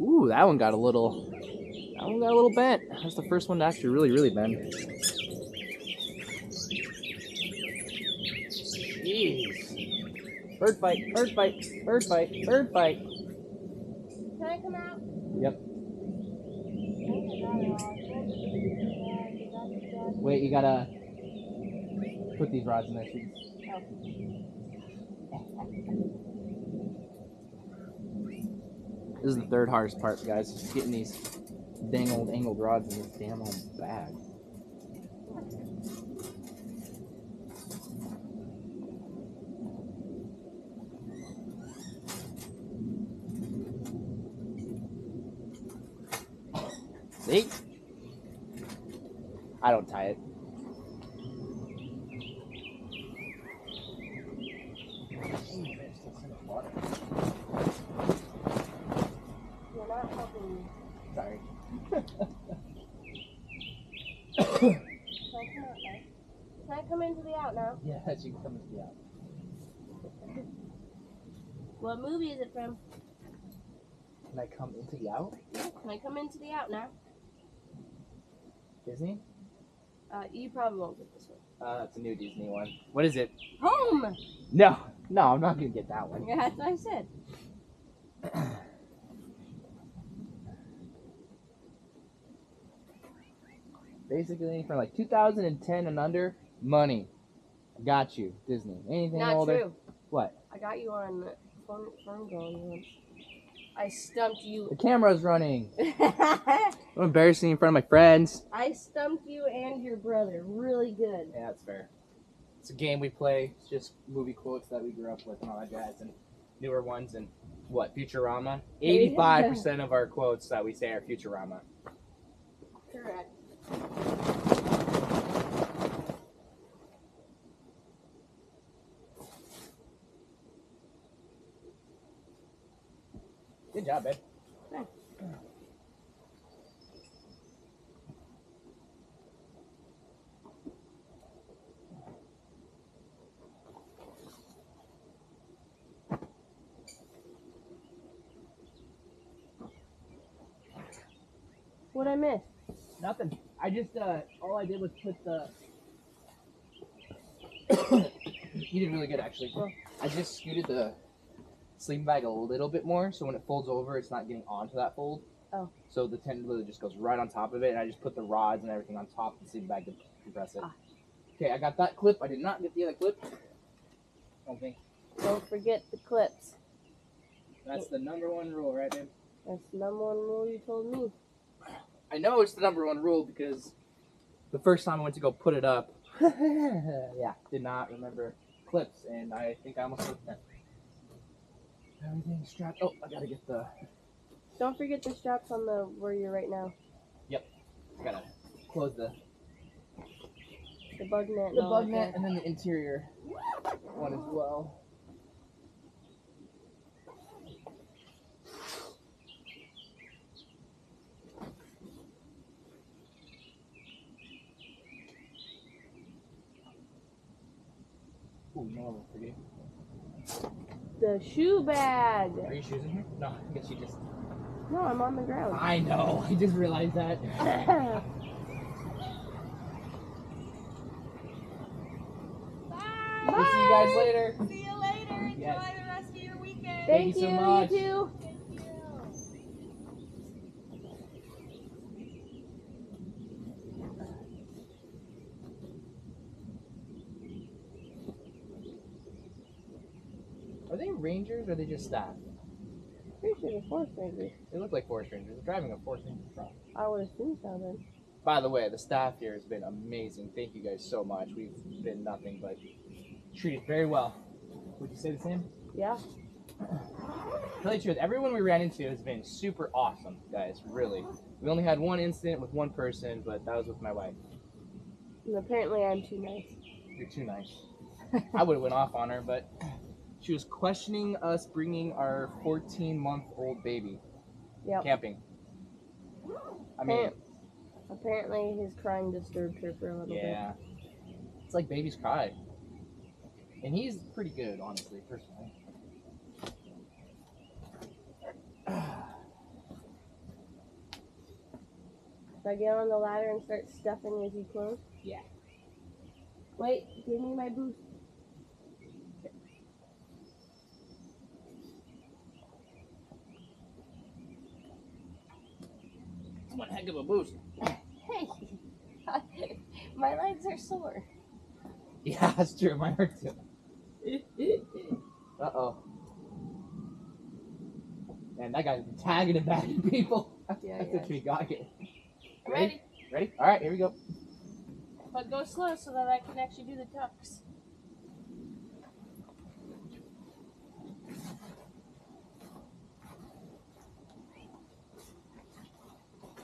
Ooh, that one got a little bent. That's the first one to actually really bend. Jeez. Bird fight, bird fight, bird fight, bird fight. Can I come out? Yep. Oh, Wait, you gotta put these rods in there, please. This is the third hardest part, guys. Just getting these dang old angled rods in this damn old bag. See? I don't tie it. You're not helping me. Sorry. Can I come out now? Can I come into the out now? Yeah, she can come into the out. What movie is it from? Can I come into the out? Can I come into the out now? Disney? You probably won't get this one. That's a new Disney one. What is it? Home! No, I'm not gonna get that one. Yeah, that's what I said. Basically, from like 2010 and under, money. Got you, Disney. Anything Not older? true. What? I got you on phone going once. I stumped The you. camera's running. I'm embarrassing in front of my friends. I stumped you and your brother really good. Yeah, that's fair. It's a game we play. It's just movie quotes that we grew up with and all that jazz, and newer ones. And what? Futurama. 85% of our quotes that we say are Futurama. Correct. Good job, babe. Thanks. What'd I miss? Nothing. I just all I did was put the. You did really good, actually. Oh. I just scooted the sleeping bag a little bit more, so when it folds over, it's not getting onto that fold. Oh. So the tent literally just goes right on top of it, and I just put the rods and everything on top of the sleeping bag to compress it. Ah. Okay, I got that clip. I did not get the other clip. I don't think. Don't forget the clips. That's the number one rule, right, babe? That's the number one rule you told me. I know it's the number one rule because the first time I went to go put it up, yeah, did not remember clips, and I think I almost put that. Everything's strapped. Oh, I gotta get the. Don't forget the straps on the where you're right now. I gotta close the The bug net. the bug net and then the interior one as well. Ooh, no, I'm forgetting. The shoe bag. Are you shoes in here? No, I guess you just. No, I'm on the ground. I know. I just realized that. Bye. We'll see you guys later. See you later. Enjoy Yes. the rest of your weekend. Thank you so much. You too. Thank you. Are they rangers or are they just staff? Pretty sure they're forest rangers. They look like forest rangers. They're driving a forest ranger truck. I would assume so then. By the way, the staff here has been amazing. Thank you guys so much. We've been nothing but treated very well. Would you say the same? Yeah. To tell you the truth, everyone we ran into has been super awesome, guys. Really. We only had one incident with one person, but that was with my wife. And apparently I'm too nice. You're too nice. I would have went off on her, but she was questioning us bringing our 14-month-old baby Yep. camping. I mean, Apparently his crying disturbed her for a little yeah. It's like babies cry. And he's pretty good, honestly, personally. bit. So I get on the ladder and start stuffing as you close? Yeah. Wait, give me my boost. It's one heck of a boost. Hey, my legs are sore. Yeah, that's true. Mine hurt too. Uh-oh. Man, that guy's been tagging and bagging people. Yeah, That's yeah. what we got here. Ready? Ready? All right, here we go. But go slow so that I can actually do the tucks.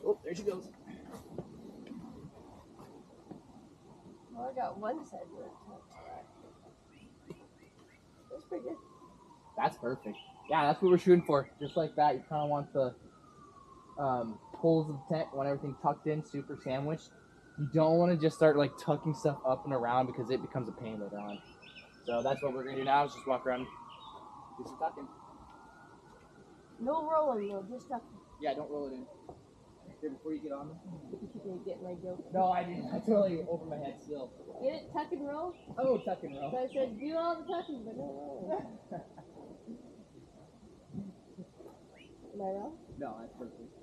Oh, there she goes. Well, I got one side where it tucks. That's pretty good. That's perfect. Yeah, that's what we're shooting for. Just like that. You kind of want the poles of the tent. Want everything tucked in, super sandwiched. You don't want to just start like tucking stuff up and around because it becomes a pain later on. So that's what we're gonna do now. Is just walk around, do some tucking. No rolling though, just tucking. Yeah, don't roll it in. Here, before you get on. You can get my joke. No, I didn't. I totally over my head still. Get it? Tuck and roll? Oh, tuck and So roll. I said, do all the tucking, but no rolling. Am I wrong? No, that's perfect.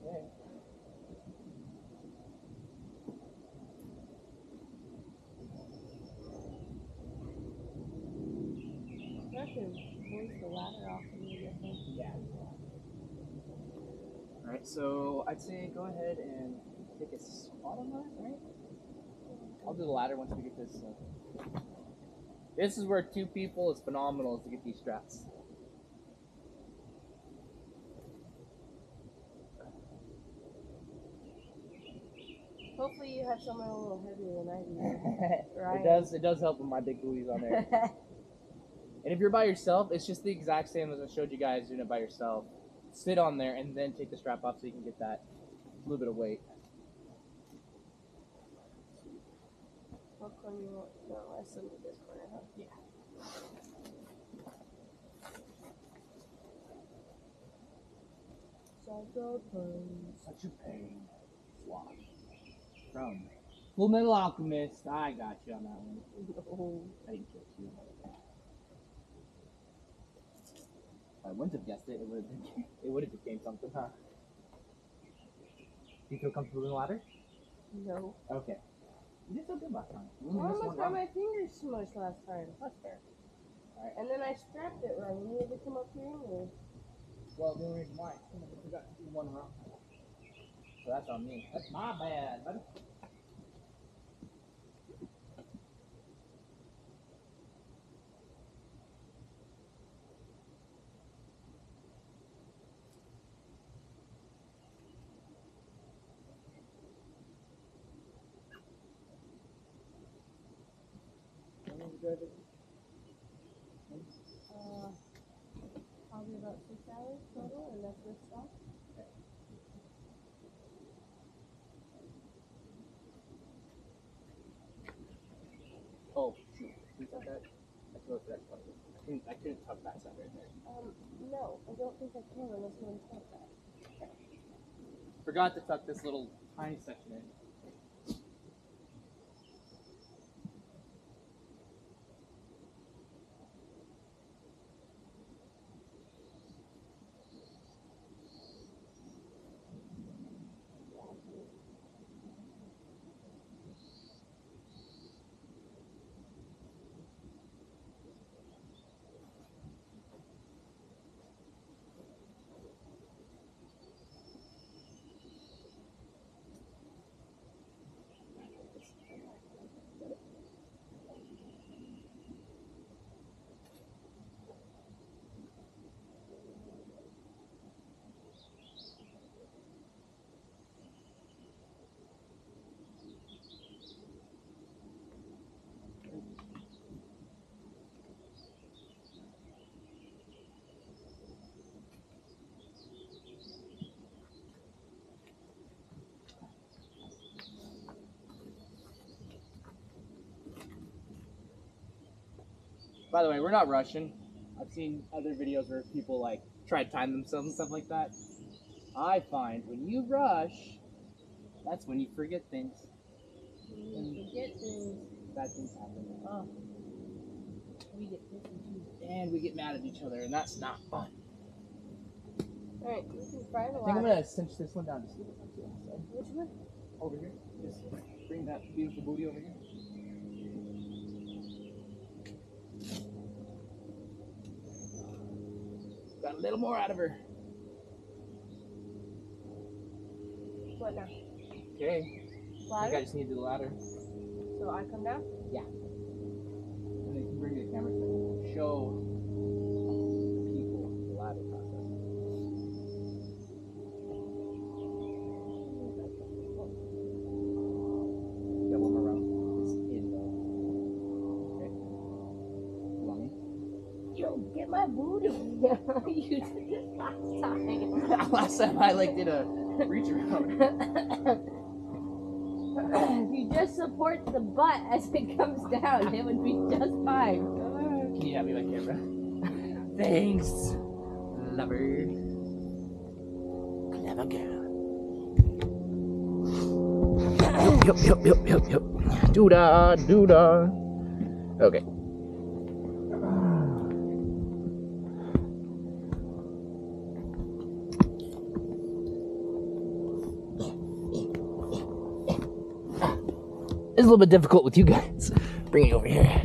Okay. I can raise the ladder off a little bit. Yeah. Alright, so I'd say go ahead and take a spot on that, right? I'll do the ladder once we get this. This is where two people is phenomenal is to get these straps. Hopefully you have someone a little heavier than I do. Right. It does help with my big booties on there. And if you're by yourself, it's just the exact same as I showed you guys doing it by yourself. Sit on there and then take the strap off so you can get that little bit of weight. What corner you want? No, I still need this corner, huh? Yeah. Such a pain. Slosh. From Full Metal Alchemist. I got you on that one. Oh. I didn't kill you. If I wouldn't have guessed it, it would have became something, huh? Do you feel comfortable in the ladder? No. Okay. You did so good last time. You I only missed almost one got round. my fingers smushed last time. That's fair. Alright. And then I strapped it wrong. You need to come up here anyway. Well, the only reason why I forgot to do one round. So that's on me. That's my bad, buddy. Probably about 6 hours total, and that's with stuff. Oh, shoot. Can you tuck that? I suppose that's funny. I couldn't tuck that side right there. No, I don't think I can unless one tuck that. Forgot to tuck this little tiny section in. By the way, we're not rushing. I've seen other videos where people like try to time themselves and stuff like that. I find when you rush, that's when you forget things. And forget things. Bad things happen. Oh. We get pissy too. And we get mad at each other, and that's not fun. Alright, we can fry the I think I'm ladder. gonna cinch this one down to see what's on the outside. Which one? Over here. Just bring that beautiful booty over here. Got a little more out of her. What now? Okay. I think I Ladder? just need to do the ladder. So I come down? And then you can bring me the camera so I can show people the ladder process. Don't get my booty. You did this last time. Last time I like did a reach around. If you just support the butt as it comes down, it would be just fine. Can you have me my camera? Thanks, lover. Clever girl. Yup. Doodah. Okay. It's a little bit difficult with you guys. Bring it over here.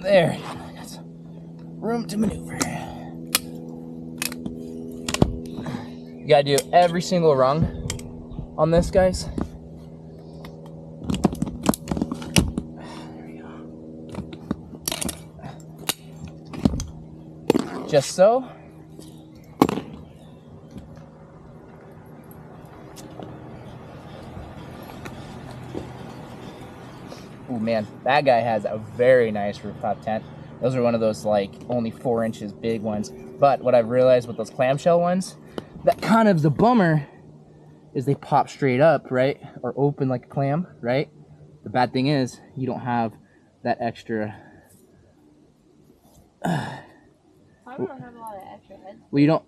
There. Got some room to maneuver. You gotta do every single rung on this, guys. There we go. Just so. Oh man, that guy has a very nice rooftop tent. Those are one of those like only 4 inches big ones. But what I've realized with those clamshell ones, that kind of the bummer is they pop straight up, right? Or open like a clam, right? The bad thing is you don't have that extra. I don't have a lot of extra head. Well, you don't.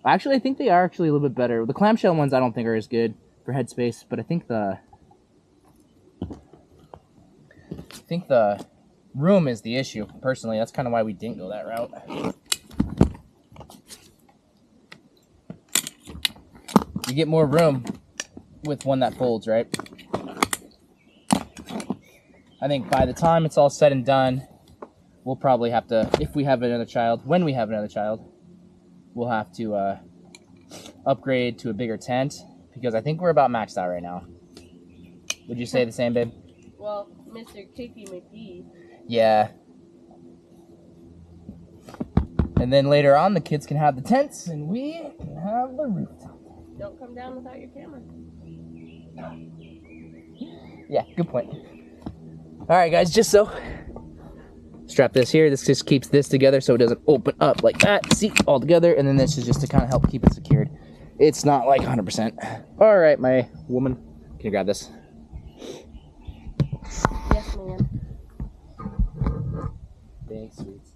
Actually, I think they are actually a little bit better. The clamshell ones I don't think are as good for headspace, but I think the room is the issue. Personally, that's kind of why we didn't go that route. You get more room with one that folds, right? I think by the time it's all said and done, we'll probably have to, if we have another child, when we have another child, we'll have to upgrade to a bigger tent, because I think we're about maxed out right now. Would you say the same, babe? Well, Mr. Kicky McGee. Yeah. And then later on, the kids can have the tents, and we can have the rooftop. Don't come down without your camera. Yeah, good point. All right, guys, just so. Strap this here. This just keeps this together so it doesn't open up like that. See, all together. And then this is just to kind of help keep it secured. It's not like 100%. All right, my woman. Can you grab this? Yes, ma'am. Thanks, sweets.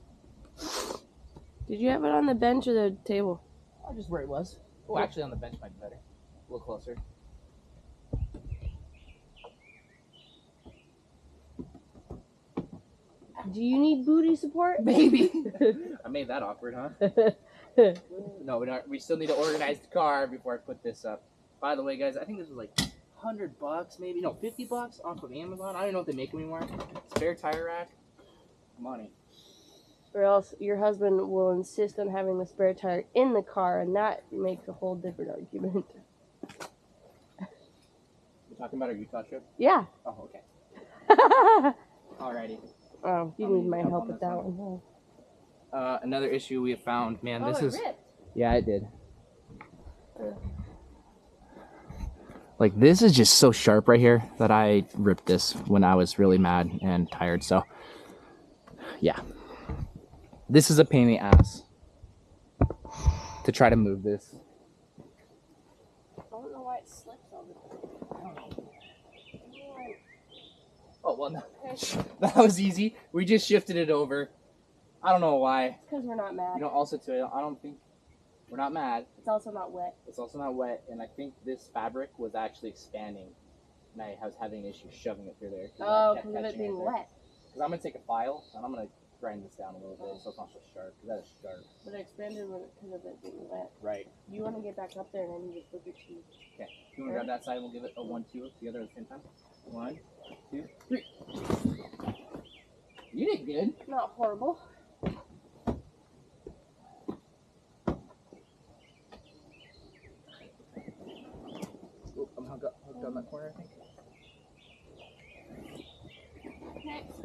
Did you have it on the bench or the table? Oh, just where it was. Oh, actually, on the bench might be better. A little closer. Do you need booty support? Maybe. I made that awkward, huh? No, we still need to organize the car before I put this up. By the way, guys, I think this was like $100, maybe. No, $50 off of Amazon. I don't know if they make them anymore. Spare tire rack. Money. Or else your husband will insist on having the spare tire in the car, and that makes a whole different argument. You talking about our Utah trip? Yeah. Oh, okay. Alrighty. Oh, you need my help with that one. Another issue we have found, man. Oh, This it is. ripped. Yeah, it did. Like, this is just so sharp right here that I ripped this when I was really mad and tired. So, yeah. This is a pain in the ass to try to move this. I don't know why it slips all the time. Oh, well, no. That was easy. We just shifted it over. I don't know why. Because we're not mad. You know, also, too, I don't think we're not mad. It's also not wet. It's also not wet, and I think this fabric was actually expanding, and I was having an issue shoving it through there. Oh, because of it being wet. Because I'm going to take a file, and I'm going to grind this down a little bit so it's not so sharp, because that is sharp. But it expanded because of it being wet. Right. You want to get back up there and then you just flip your cheese. Okay. You want to grab that side, we'll give it a 1, 2 together at the same time? 1, 2, 3. You did good. Not horrible. Oop, I'm hooked on that corner, I think. Next.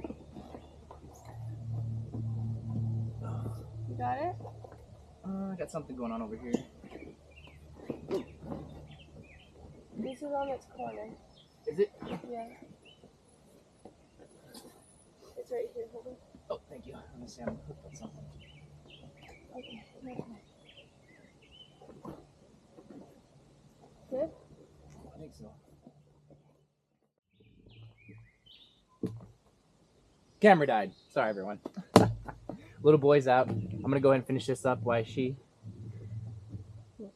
You got it? I got something going on over here. This is on its corner. Is it? Yeah. It's right here. Hold on. Oh, thank you. Let me see, I'm hooked on something. Good? I think so. Camera died. Sorry, everyone. Little boy's out. I'm gonna go ahead and finish this up. Why she?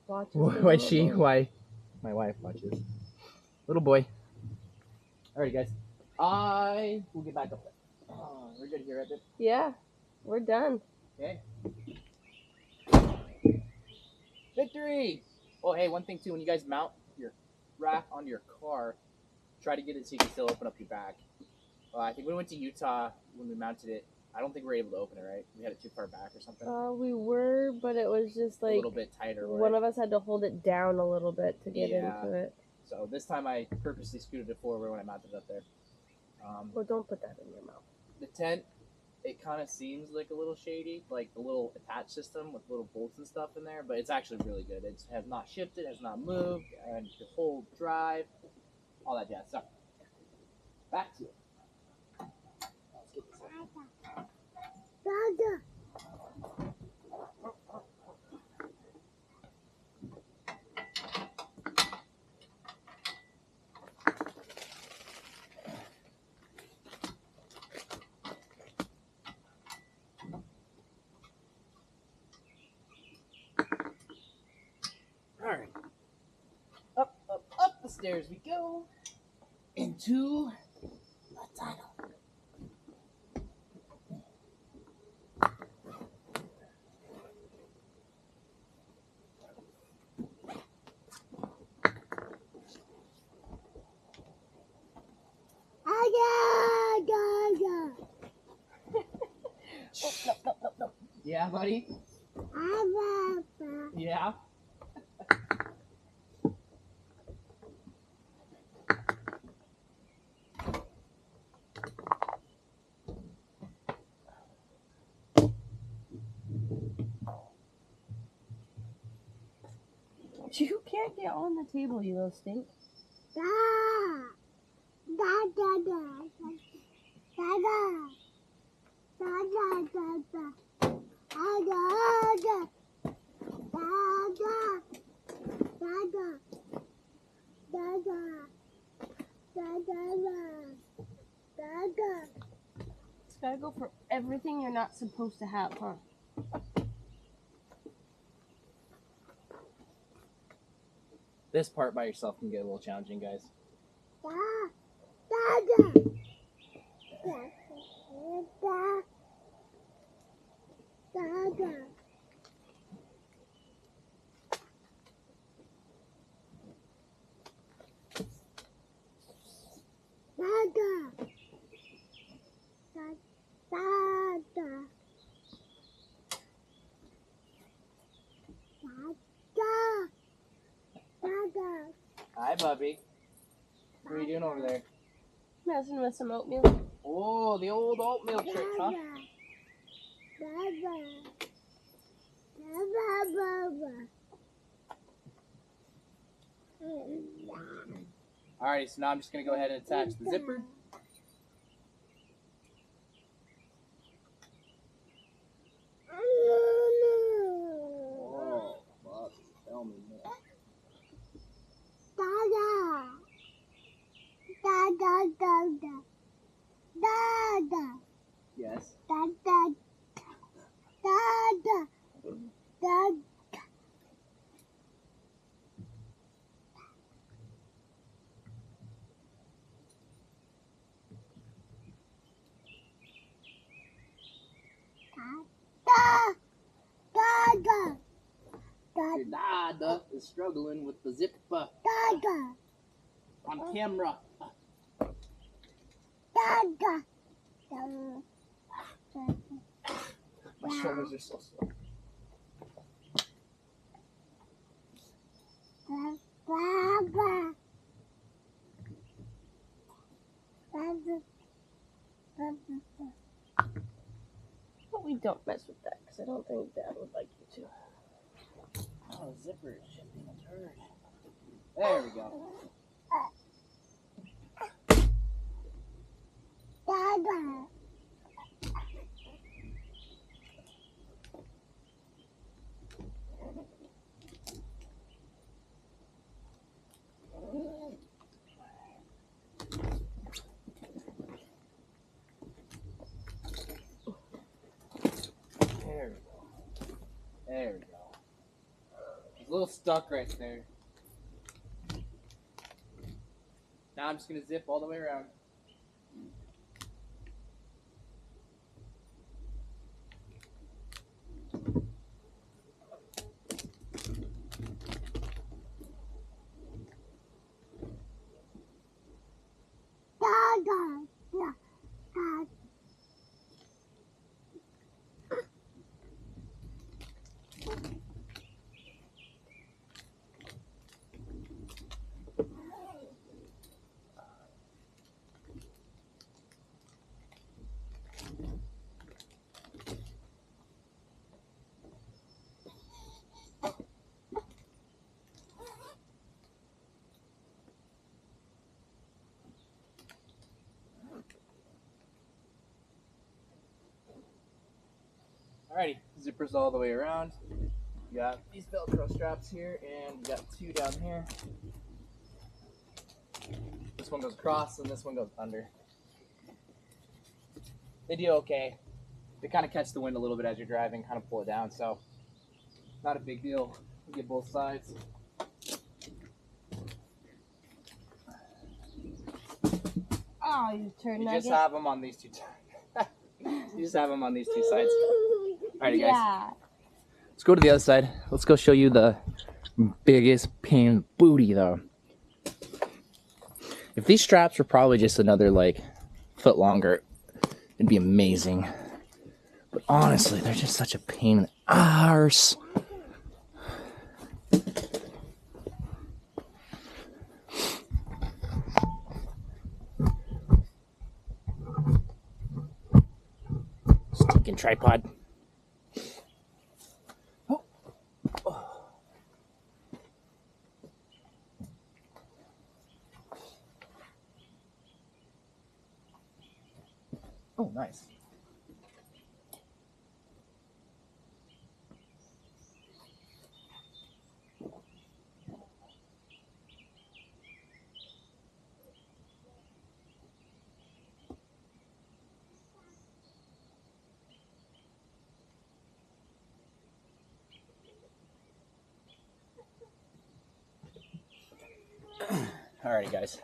Watch Why she? Why my wife watches? Little boy. Alrighty, guys. I will get back up there. Oh, we're good here, right? Yeah, we're done. Okay. Victory! Oh, hey, one thing too. When you guys mount your rack onto your car, try to get it so you can still open up your back. I think we went to Utah when we mounted it. I don't think we were able to open it, right? We had it too far back or something. We were, but it was just A like little bit tighter. Right? one of us had to hold it down a little bit to get Yeah. into it. So this time I purposely scooted it forward when I mounted it up there. Well, don't put that in your mouth. The tent, it kind of seems like a little shady, like the little attached system with little bolts and stuff in there, but it's actually really good. It has not shifted, has not moved, and the whole drive, all that jazz. So, back to it. Let's get this out. Alright. Up, up, up the stairs we go. Into the tunnel. No. Yeah, buddy? Yeah? You can't get on the table, you little stink. It's gotta go for everything you're not supposed to have, huh? This part by yourself can get a little challenging, guys. Hi, Bubby. What are you doing over there? Messing with some oatmeal. Oh, the old oatmeal trick, huh? Alrighty, so now I'm just going to go ahead and attach the zipper. Oh, Bobby, tell me more. Yes. Your dada is struggling with the zipper on camera. My shoulders are so sore. But we don't mess with that, because I don't think Dad would like you to. Oh, the zipper is shifting a turd. There we go. There we go. It's a little stuck right there. Now I'm just gonna zip all the way around. Alrighty, zippers all the way around. You got these Velcro straps here, and you got two down here. This one goes across, and this one goes under. They do okay. They kind of catch the wind a little bit as you're driving, kind of pull it down, so not a big deal. You get both sides. Oh, you turned You that. just have them on these two. You just have them on these two sides. Alrighty, guys. Yeah. Let's go to the other side. Let's go show you the biggest pain in the booty, though. If these straps were probably just another, like, foot longer, it'd be amazing. But honestly, they're just such a pain in the arse. Stinking tripod. Oh, nice. Alrighty, guys.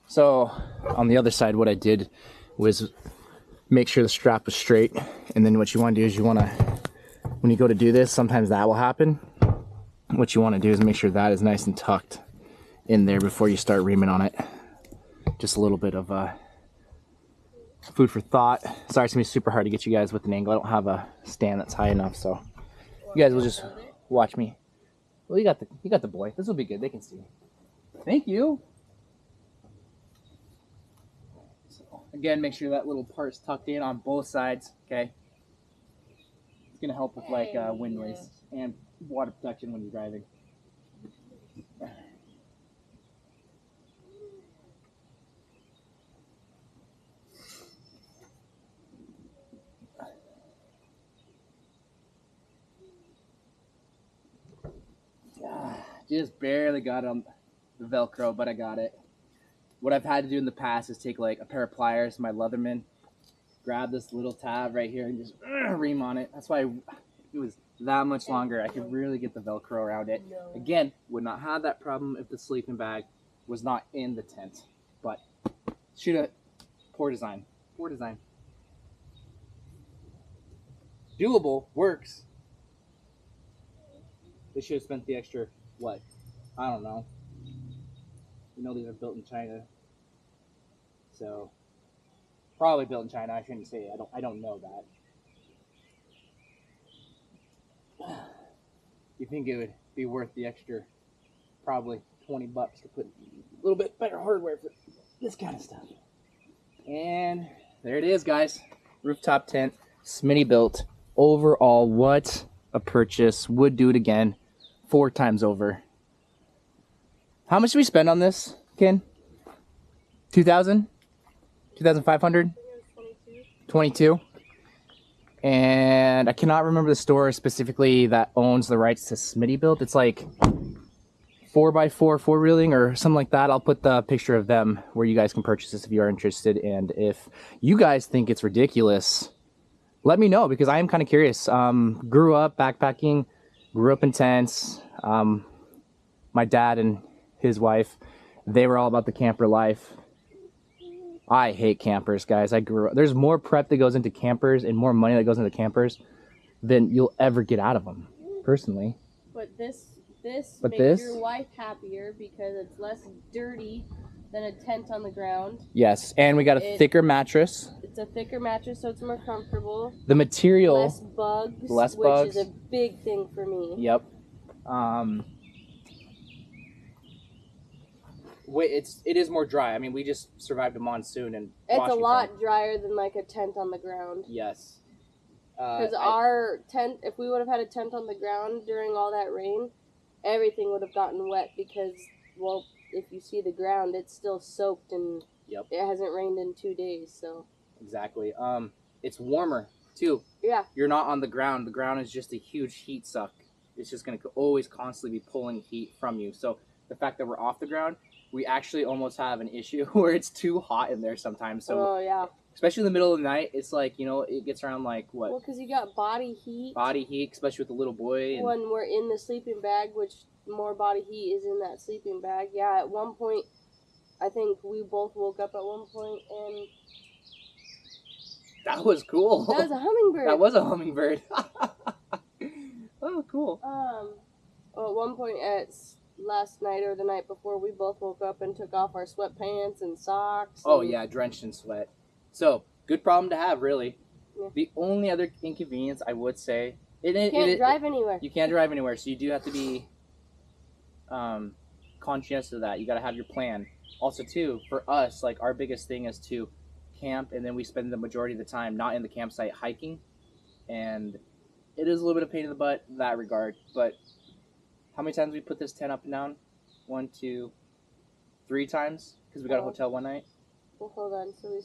So on the other side, what I did was make sure the strap was straight, and then what you want to do is you want to, when you go to do this, sometimes that will happen. What you want to do is make sure that is nice and tucked in there before you start reaming on it. Just a little bit of food for thought. Sorry, it's gonna be super hard to get you guys with an angle. I don't have a stand that's high enough, so you guys will just watch me. Well, you got the boy. This will be good. They can see. Thank you. So again, make sure that little part's tucked in on both sides. Okay. It's gonna help with like wind noise and water protection when you're driving. Just barely got it on the Velcro, but I got it. What I've had to do in the past is take like a pair of pliers, my Leatherman, grab this little tab right here and just ream on it. That's why it was that much longer. I could really get the Velcro around it. Again, would not have that problem if the sleeping bag was not in the tent. But shoot a poor design. Poor design. Doable, works. They should have spent the extra, what? I don't know. You know these are built in China. So probably built in China. I shouldn't say it. I don't know that. You think it would be worth the extra probably $20 to put a little bit better hardware for this kind of stuff. And there it is, guys. Rooftop tent, Smitty built. Overall, what a purchase. Would do it again 4 times over. How much did we spend on this, Ken? 2,000? 2,500? 22. And I cannot remember the store specifically that owns the rights to Smitty built. It's like 4x4 four-wheeling or something like that. I'll put the picture of them where you guys can purchase this if you are interested. And if you guys think it's ridiculous, let me know because I am kind of curious. Grew up backpacking, grew up in tents. My dad and his wife, they were all about the camper life. I hate campers, guys. There's more prep that goes into campers and more money that goes into campers than you'll ever get out of them, personally. But this But makes this- your wife happier because it's less dirty than a tent on the ground. Yes, and we got a thicker mattress. It's a thicker mattress, so it's more comfortable. The material. Less bugs, Less which bugs. is a big thing for me. Yep. It is more dry. I mean, we just survived a monsoon and It's a lot drier than like a tent on the ground. Yes. Because our tent, if we would have had a tent on the ground during all that rain, everything would have gotten wet because, well, if you see the ground, it's still soaked and Yep. it hasn't rained in 2 days. So Exactly. It's warmer too. yeah, You're not on the ground. The ground is just a huge heat suck. It's just going to always constantly be pulling heat from you. So the fact that we're off the ground, we actually almost have an issue where it's too hot in there sometimes. So oh yeah. especially in the middle of the night, it's like, you know, it gets around like what? Well, because you got body heat. Body heat, especially with the little boy. And When we're in the sleeping bag, which more body heat is in that sleeping bag. Yeah, at one point, I think we both woke up at one point and that was cool. that was a hummingbird. That was a hummingbird. Oh, cool. At one point last night or the night before, we both woke up and took off our sweatpants and socks. Oh and- yeah, drenched in sweat. So good problem to have, really. Yeah. The only other inconvenience I would say, You can't drive anywhere. You can't drive anywhere, so you do have to be conscientious of that. You got to have your plan. Also, too, for us, like our biggest thing is to camp, and then we spend the majority of the time not in the campsite hiking, and it is a little bit of pain in the butt in that regard. But how many times we put this tent up and down? 1, 2, 3 times because we got a hotel one night. Well, hold on. So we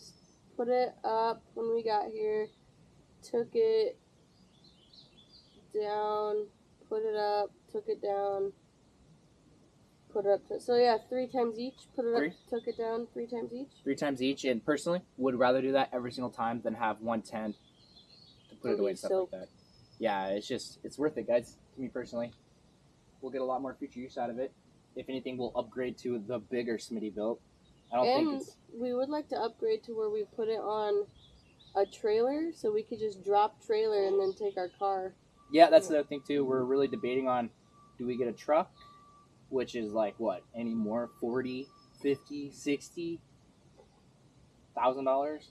put it up when we got here, took it down, put it up, took it down, put it up. So yeah, 3 times each. Put it 3? up, took it down, 3 times each. 3 times each, and personally would rather do that every single time than have one tent to put it away and stuff like that. Yeah, it's worth it, guys. To me personally, we'll get a lot more future use out of it. If anything, we'll upgrade to the bigger Smitty built. I don't think it's We would like to upgrade to where we put it on a trailer, so we could just drop trailer and then take our car. yeah. That's the other thing too. We're really debating on, do we get a truck, which is like what any more $40,000, $50,000, $60,000,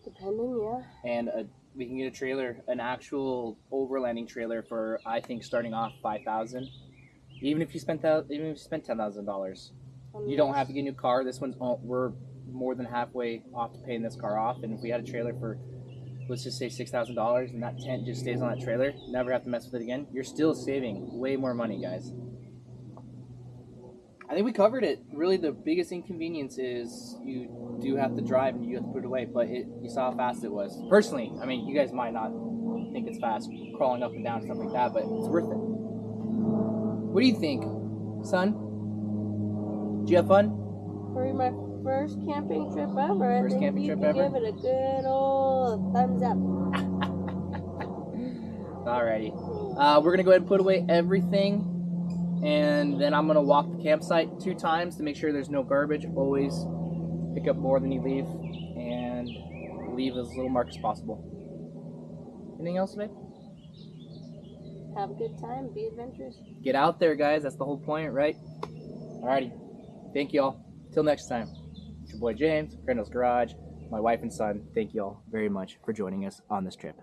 Depending, yeah. and we can get a trailer, an actual overlanding trailer for I think starting off $5,000. Even if you spent $10,000, you don't have to get a new car. This one's we're more than halfway off to paying this car off, and if we had a trailer for, let's just say $6,000, and that tent just stays on that trailer, never have to mess with it again, you're still saving way more money, guys. I think we covered it. Really, the biggest inconvenience is you do have to drive and you have to put it away, but you saw how fast it was. Personally, I mean, you guys might not think it's fast, crawling up and down and stuff like that, but it's worth it. What do you think, son? Did you have fun? For my first camping trip ever, First I think camping you trip can ever? give it a good old thumbs up. Alrighty. We're gonna go ahead and put away everything, and then I'm gonna walk the campsite 2 times to make sure there's no garbage. Always pick up more than you leave, and leave as little mark as possible. Anything else, babe? Have a good time. Be adventurous. Get out there, guys. That's the whole point, right? Alrighty. Thank y'all. Till next time. It's your boy James, Crandall's Garage, my wife and son. Thank y'all very much for joining us on this trip.